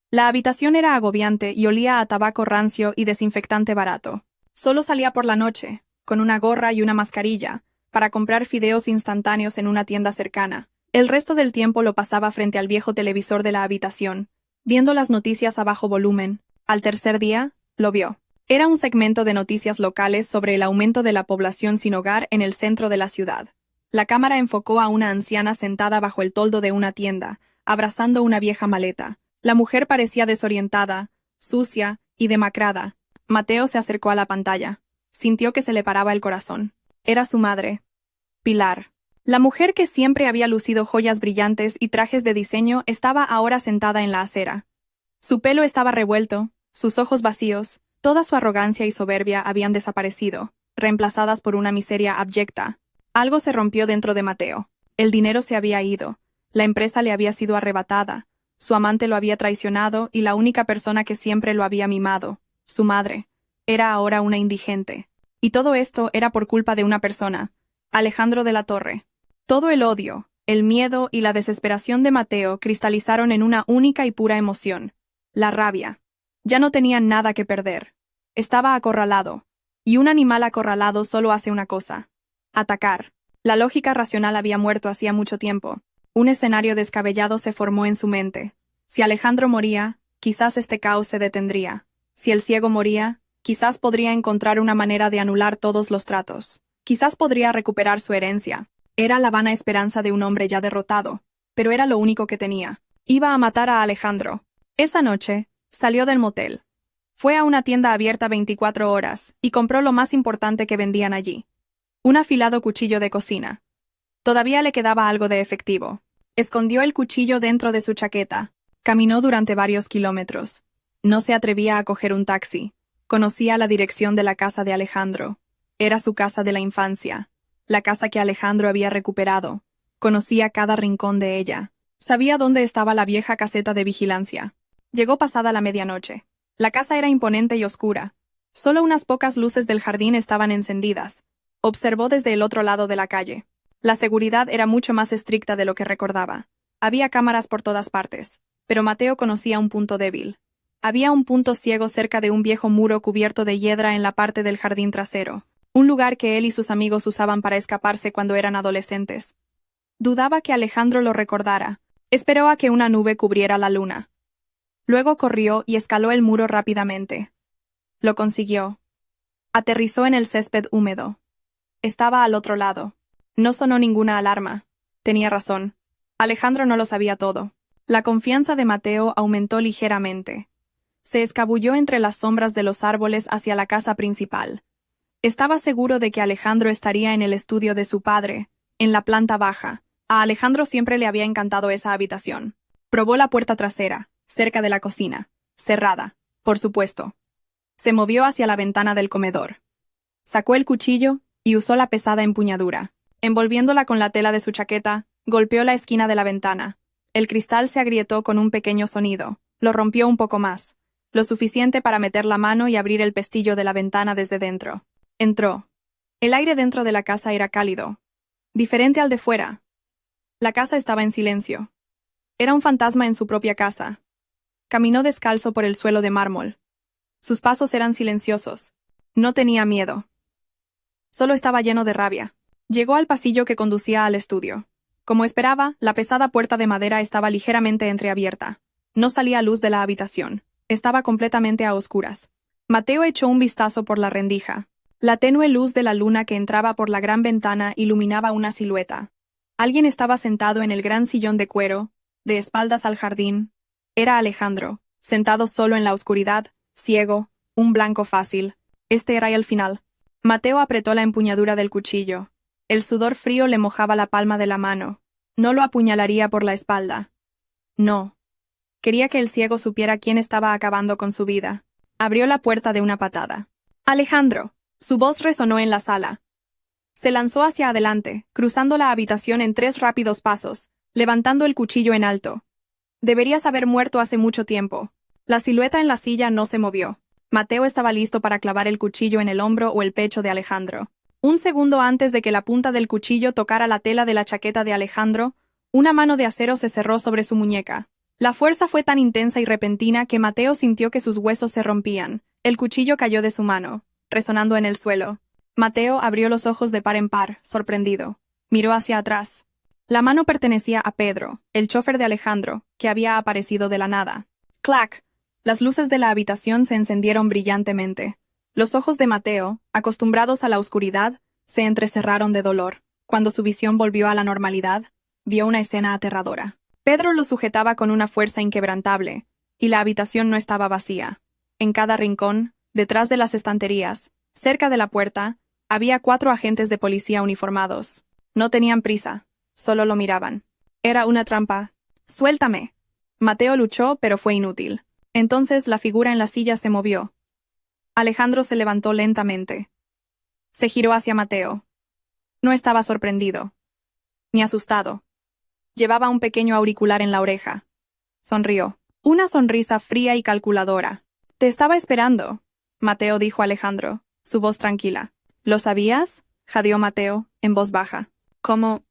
La habitación era agobiante y olía a tabaco rancio y desinfectante barato. Solo salía por la noche, con una gorra y una mascarilla, para comprar fideos instantáneos en una tienda cercana. El resto del tiempo lo pasaba frente al viejo televisor de la habitación, viendo las noticias a bajo volumen. Al tercer día, lo vio. Era un segmento de noticias locales sobre el aumento de la población sin hogar en el centro de la ciudad. La cámara enfocó a una anciana sentada bajo el toldo de una tienda, abrazando una vieja maleta. La mujer parecía desorientada, sucia y demacrada. Mateo se acercó a la pantalla. Sintió que se le paraba el corazón. Era su madre, Pilar. La mujer que siempre había lucido joyas brillantes y trajes de diseño estaba ahora sentada en la acera. Su pelo estaba revuelto, sus ojos vacíos, toda su arrogancia y soberbia habían desaparecido, reemplazadas por una miseria abyecta. Algo se rompió dentro de Mateo. El dinero se había ido, la empresa le había sido arrebatada, su amante lo había traicionado y la única persona que siempre lo había mimado, su madre, era ahora una indigente. Y todo esto era por culpa de una persona, Alejandro de la Torre. Todo el odio, el miedo y la desesperación de Mateo cristalizaron en una única y pura emoción, la rabia. Ya no tenía nada que perder. Estaba acorralado, y un animal acorralado solo hace una cosa: atacar. La lógica racional había muerto hacía mucho tiempo. Un escenario descabellado se formó en su mente. Si Alejandro moría, quizás este caos se detendría. Si el ciego moría, quizás podría encontrar una manera de anular todos los tratos. Quizás podría recuperar su herencia. Era la vana esperanza de un hombre ya derrotado, pero era lo único que tenía. Iba a matar a Alejandro. Esa noche, salió del motel. Fue a una tienda abierta 24 horas y compró lo más importante que vendían allí: un afilado cuchillo de cocina. Todavía le quedaba algo de efectivo. Escondió el cuchillo dentro de su chaqueta. Caminó durante varios kilómetros. No se atrevía a coger un taxi. Conocía la dirección de la casa de Alejandro. Era su casa de la infancia, la casa que Alejandro había recuperado. Conocía cada rincón de ella. Sabía dónde estaba la vieja caseta de vigilancia. Llegó pasada la medianoche. La casa era imponente y oscura. Solo unas pocas luces del jardín estaban encendidas. Observó desde el otro lado de la calle. La seguridad era mucho más estricta de lo que recordaba. Había cámaras por todas partes, pero Mateo conocía un punto débil. Había un punto ciego cerca de un viejo muro cubierto de hiedra en la parte del jardín trasero, un lugar que él y sus amigos usaban para escaparse cuando eran adolescentes. Dudaba que Alejandro lo recordara, Esperó a que una nube cubriera la luna. Luego corrió y escaló el muro rápidamente. Lo consiguió. Aterrizó en el césped húmedo. Estaba al otro lado. No sonó ninguna alarma. Tenía razón. Alejandro no lo sabía todo. La confianza de Mateo aumentó ligeramente. Se escabulló entre las sombras de los árboles hacia la casa principal. Estaba seguro de que Alejandro estaría en el estudio de su padre, en la planta baja. A Alejandro siempre le había encantado esa habitación. Probó la puerta trasera, cerca de la cocina. Cerrada, por supuesto. Se movió hacia la ventana del comedor. Sacó el cuchillo y usó la pesada empuñadura. Envolviéndola con la tela de su chaqueta, golpeó la esquina de la ventana. El cristal se agrietó con un pequeño sonido. Lo rompió un poco más, lo suficiente para meter la mano y abrir el pestillo de la ventana desde dentro. Entró. El aire dentro de la casa era cálido, diferente al de fuera. La casa estaba en silencio. Era un fantasma en su propia casa. Caminó descalzo por el suelo de mármol. Sus pasos eran silenciosos. No tenía miedo. Solo estaba lleno de rabia. Llegó al pasillo que conducía al estudio. Como esperaba, la pesada puerta de madera estaba ligeramente entreabierta. No salía luz de la habitación. Estaba completamente a oscuras. Mateo echó un vistazo por la rendija. La tenue luz de la luna que entraba por la gran ventana iluminaba una silueta. Alguien estaba sentado en el gran sillón de cuero, de espaldas al jardín. Era Alejandro, sentado solo en la oscuridad, ciego, un blanco fácil. Este era el final. Mateo apretó la empuñadura del cuchillo. El sudor frío le mojaba la palma de la mano. No lo apuñalaría por la espalda. No. Quería que el ciego supiera quién estaba acabando con su vida. Abrió la puerta de una patada. ¡Alejandro! Su voz resonó en la sala. Se lanzó hacia adelante, cruzando la habitación en 3 rápidos pasos, levantando el cuchillo en alto. Deberías haber muerto hace mucho tiempo. La silueta en la silla no se movió. Mateo estaba listo para clavar el cuchillo en el hombro o el pecho de Alejandro. Un segundo antes de que la punta del cuchillo tocara la tela de la chaqueta de Alejandro, una mano de acero se cerró sobre su muñeca. La fuerza fue tan intensa y repentina que Mateo sintió que sus huesos se rompían. El cuchillo cayó de su mano, resonando en el suelo. Mateo abrió los ojos de par en par, sorprendido. Miró hacia atrás. La mano pertenecía a Pedro, el chofer de Alejandro, que había aparecido de la nada. ¡Clac! Las luces de la habitación se encendieron brillantemente. Los ojos de Mateo, acostumbrados a la oscuridad, se entrecerraron de dolor. Cuando su visión volvió a la normalidad, vio una escena aterradora. Pedro lo sujetaba con una fuerza inquebrantable, y la habitación no estaba vacía. En cada rincón, detrás de las estanterías, cerca de la puerta, había 4 agentes de policía uniformados. No tenían prisa, solo lo miraban. Era una trampa. ¡Suéltame! Mateo luchó, pero fue inútil. Entonces la figura en la silla se movió. Alejandro se levantó lentamente. Se giró hacia Mateo. No estaba sorprendido, ni asustado. Llevaba un pequeño auricular en la oreja. Sonrió. Una sonrisa fría y calculadora. «Te estaba esperando», Mateo dijo a Alejandro, su voz tranquila. «¿Lo sabías?», jadeó Mateo, en voz baja. «¿Cómo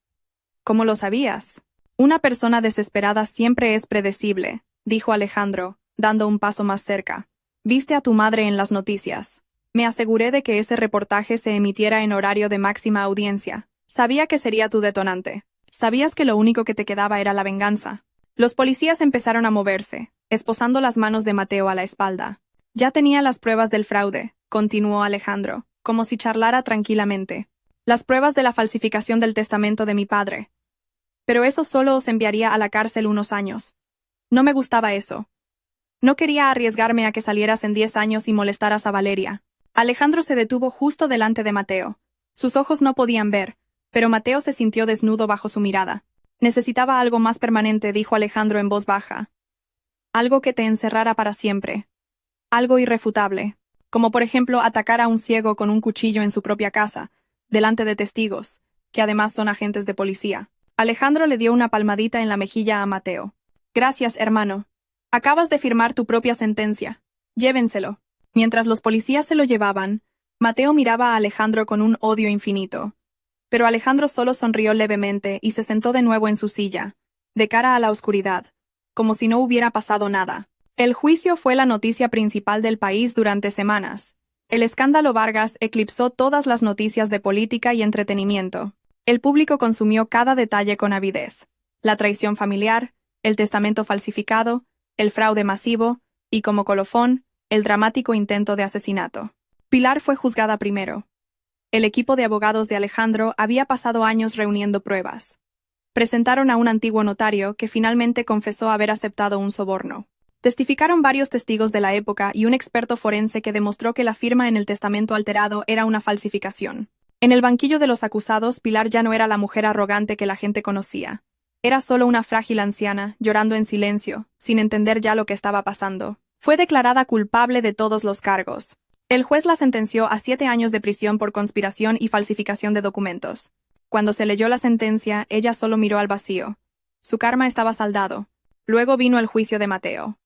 lo sabías?» «Una persona desesperada siempre es predecible», dijo Alejandro, dando un paso más cerca. «Viste a tu madre en las noticias. Me aseguré de que ese reportaje se emitiera en horario de máxima audiencia. Sabía que sería tu detonante. Sabías que lo único que te quedaba era la venganza». Los policías empezaron a moverse, esposando las manos de Mateo a la espalda. «Ya tenía las pruebas del fraude», continuó Alejandro, como si charlara tranquilamente. «Las pruebas de la falsificación del testamento de mi padre. Pero eso solo os enviaría a la cárcel unos años. No me gustaba eso. No quería arriesgarme a que salieras en 10 años y molestaras a Valeria». Alejandro se detuvo justo delante de Mateo. Sus ojos no podían ver, pero Mateo se sintió desnudo bajo su mirada. «Necesitaba algo más permanente», dijo Alejandro en voz baja. «Algo que te encerrara para siempre. Algo irrefutable. Como por ejemplo atacar a un ciego con un cuchillo en su propia casa, delante de testigos, que además son agentes de policía». Alejandro le dio una palmadita en la mejilla a Mateo. «Gracias, hermano. Acabas de firmar tu propia sentencia. Llévenselo». Mientras los policías se lo llevaban, Mateo miraba a Alejandro con un odio infinito. Pero Alejandro solo sonrió levemente y se sentó de nuevo en su silla, de cara a la oscuridad, como si no hubiera pasado nada. El juicio fue la noticia principal del país durante semanas. El escándalo Vargas eclipsó todas las noticias de política y entretenimiento. El público consumió cada detalle con avidez. La traición familiar, el testamento falsificado, el fraude masivo y, como colofón, el dramático intento de asesinato. Pilar fue juzgada primero. El equipo de abogados de Alejandro había pasado años reuniendo pruebas. Presentaron a un antiguo notario que finalmente confesó haber aceptado un soborno. Testificaron varios testigos de la época y un experto forense que demostró que la firma en el testamento alterado era una falsificación. En el banquillo de los acusados, Pilar ya no era la mujer arrogante que la gente conocía. Era solo una frágil anciana, llorando en silencio, sin entender ya lo que estaba pasando. Fue declarada culpable de todos los cargos. El juez la sentenció a 7 años de prisión por conspiración y falsificación de documentos. Cuando se leyó la sentencia, ella solo miró al vacío. Su karma estaba saldado. Luego vino el juicio de Mateo.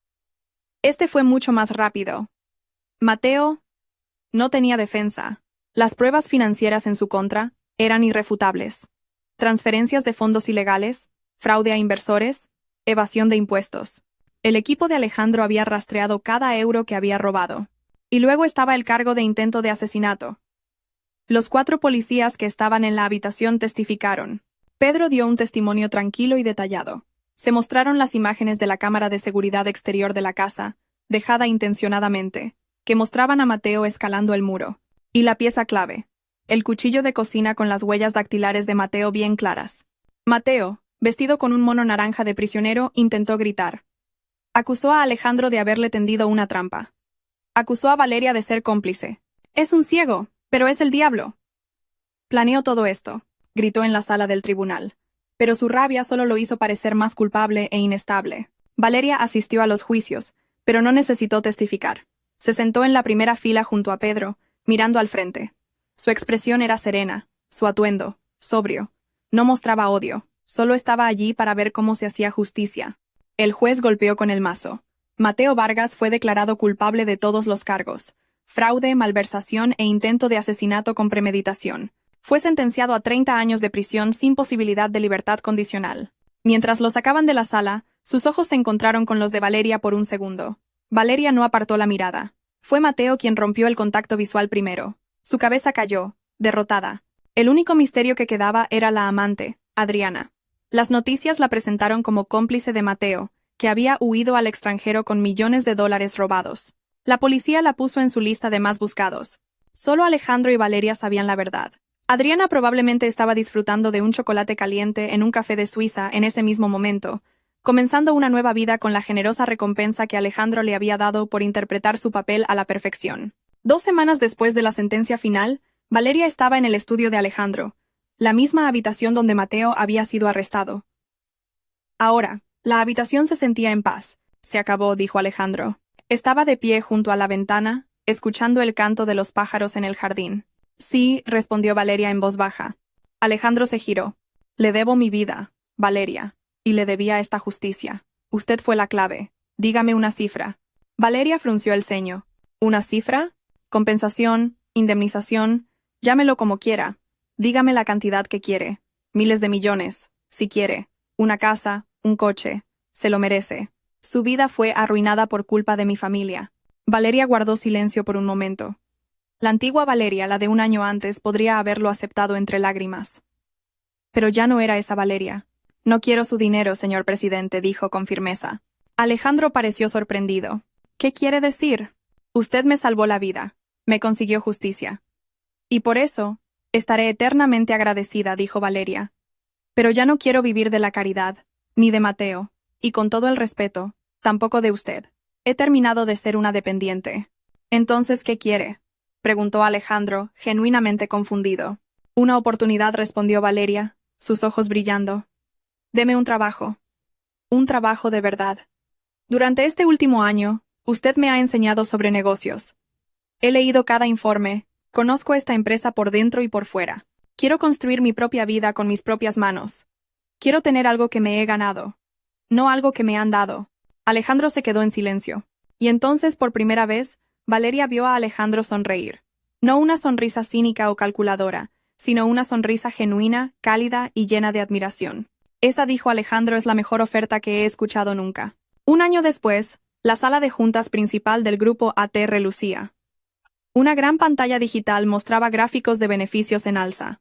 Este fue mucho más rápido. Mateo no tenía defensa. Las pruebas financieras en su contra eran irrefutables. Transferencias de fondos ilegales, fraude a inversores, evasión de impuestos. El equipo de Alejandro había rastreado cada euro que había robado. Y luego estaba el cargo de intento de asesinato. Los 4 policías que estaban en la habitación testificaron. Pedro dio un testimonio tranquilo y detallado. Se mostraron las imágenes de la cámara de seguridad exterior de la casa, dejada intencionadamente, que mostraban a Mateo escalando el muro. Y la pieza clave, el cuchillo de cocina con las huellas dactilares de Mateo bien claras. Mateo, vestido con un mono naranja de prisionero, intentó gritar. Acusó a Alejandro de haberle tendido una trampa. Acusó a Valeria de ser cómplice. Es un ciego, pero es el diablo. Planeó todo esto, gritó en la sala del tribunal. Pero su rabia solo lo hizo parecer más culpable e inestable. Valeria asistió a los juicios, pero no necesitó testificar. Se sentó en la primera fila junto a Pedro, mirando al frente. Su expresión era serena, su atuendo, sobrio. No mostraba odio, solo estaba allí para ver cómo se hacía justicia. El juez golpeó con el mazo. Mateo Vargas fue declarado culpable de todos los cargos: fraude, malversación e intento de asesinato con premeditación. Fue sentenciado a 30 años de prisión sin posibilidad de libertad condicional. Mientras lo sacaban de la sala, sus ojos se encontraron con los de Valeria por un segundo. Valeria no apartó la mirada. Fue Mateo quien rompió el contacto visual primero. Su cabeza cayó, derrotada. El único misterio que quedaba era la amante, Adriana. Las noticias la presentaron como cómplice de Mateo, que había huido al extranjero con millones de dólares robados. La policía la puso en su lista de más buscados. Solo Alejandro y Valeria sabían la verdad. Adriana probablemente estaba disfrutando de un chocolate caliente en un café de Suiza en ese mismo momento, comenzando una nueva vida con la generosa recompensa que Alejandro le había dado por interpretar su papel a la perfección. 2 semanas después de la sentencia final, Valeria estaba en el estudio de Alejandro, la misma habitación donde Mateo había sido arrestado. Ahora, la habitación se sentía en paz. Se acabó, dijo Alejandro. Estaba de pie junto a la ventana, escuchando el canto de los pájaros en el jardín. Sí, respondió Valeria en voz baja. Alejandro se giró. Le debo mi vida, Valeria, y le debía esta justicia. Usted fue la clave. Dígame una cifra. Valeria frunció el ceño. ¿Una cifra? Compensación, indemnización, llámelo como quiera. Dígame la cantidad que quiere. Miles de millones, si quiere. Una casa, un coche. Se lo merece. Su vida fue arruinada por culpa de mi familia. Valeria guardó silencio por un momento. La antigua Valeria, la de un año antes, podría haberlo aceptado entre lágrimas. Pero ya no era esa Valeria. No quiero su dinero, señor presidente, dijo con firmeza. Alejandro pareció sorprendido. ¿Qué quiere decir? Usted me salvó la vida. Me consiguió justicia. Y por eso, estaré eternamente agradecida, dijo Valeria. Pero ya no quiero vivir de la caridad, ni de Mateo, y con todo el respeto, tampoco de usted. He terminado de ser una dependiente. Entonces, ¿qué quiere?, preguntó Alejandro, genuinamente confundido. Una oportunidad, respondió Valeria, sus ojos brillando. Deme un trabajo. Un trabajo de verdad. Durante este último año, usted me ha enseñado sobre negocios. He leído cada informe, conozco esta empresa por dentro y por fuera. Quiero construir mi propia vida con mis propias manos. Quiero tener algo que me he ganado, no algo que me han dado. Alejandro se quedó en silencio. Y entonces, por primera vez, Valeria vio a Alejandro sonreír. No una sonrisa cínica o calculadora, sino una sonrisa genuina, cálida y llena de admiración. Esa, dijo Alejandro, es la mejor oferta que he escuchado nunca. Un año después, la sala de juntas principal del grupo AT relucía. Una gran pantalla digital mostraba gráficos de beneficios en alza.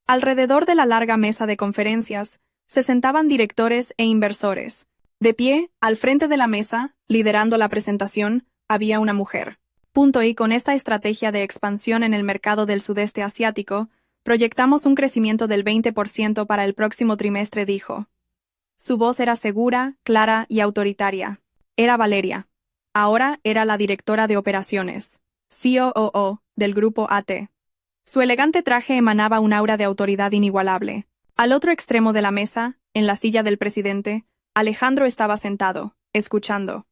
Alrededor de la larga mesa de conferencias, se sentaban directores e inversores, De pie, al frente de la mesa, liderando la presentación, había una mujer. Y con esta estrategia de expansión en el mercado del sudeste asiático, proyectamos un crecimiento del 20% para el próximo trimestre, dijo. Su voz era segura, clara y autoritaria. Era Valeria. Ahora era la directora de operaciones, COO, del grupo AT. Su elegante traje emanaba un aura de autoridad inigualable. Al otro extremo de la mesa, en la silla del presidente, Alejandro estaba sentado, escuchando.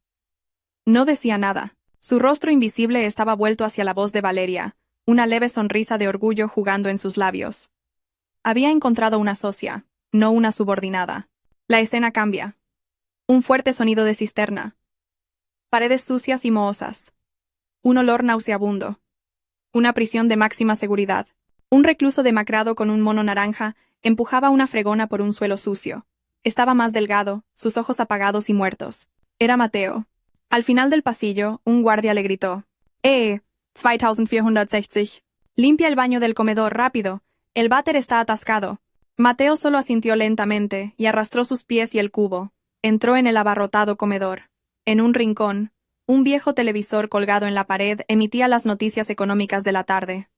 No decía nada. Su rostro invisible estaba vuelto hacia la voz de Valeria, una leve sonrisa de orgullo jugando en sus labios. Había encontrado una socia, no una subordinada. La escena cambia. Un fuerte sonido de cisterna. Paredes sucias y mohosas. Un olor nauseabundo. Una prisión de máxima seguridad. Un recluso demacrado con un mono naranja empujaba una fregona por un suelo sucio. Estaba más delgado, sus ojos apagados y muertos. Era Mateo. Al final del pasillo, un guardia le gritó. 2460. Limpia el baño del comedor, rápido. El váter está atascado. Mateo solo asintió lentamente y arrastró sus pies y el cubo. Entró en el abarrotado comedor. En un rincón, un viejo televisor colgado en la pared emitía las noticias económicas de la tarde.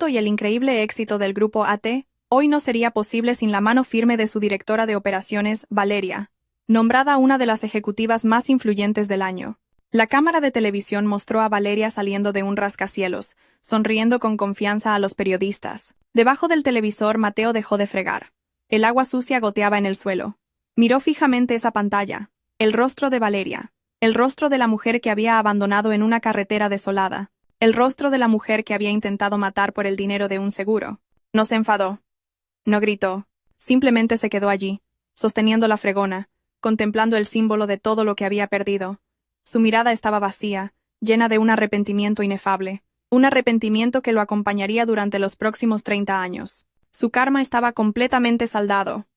Y el increíble éxito del grupo AT hoy no sería posible sin la mano firme de su directora de operaciones, Valeria, nombrada una de las ejecutivas más influyentes del año. La cámara de televisión mostró a Valeria saliendo de un rascacielos, sonriendo con confianza a los periodistas. Debajo del televisor, Mateo dejó de fregar. El agua sucia goteaba en el suelo. Miró fijamente esa pantalla. El rostro de Valeria. El rostro de la mujer que había abandonado en una carretera desolada. El rostro de la mujer que había intentado matar por el dinero de un seguro. No se enfadó. No gritó. Simplemente se quedó allí, sosteniendo la fregona, contemplando el símbolo de todo lo que había perdido. Su mirada estaba vacía, llena de un arrepentimiento inefable. Un arrepentimiento que lo acompañaría durante los próximos 30 años. Su karma estaba completamente saldado.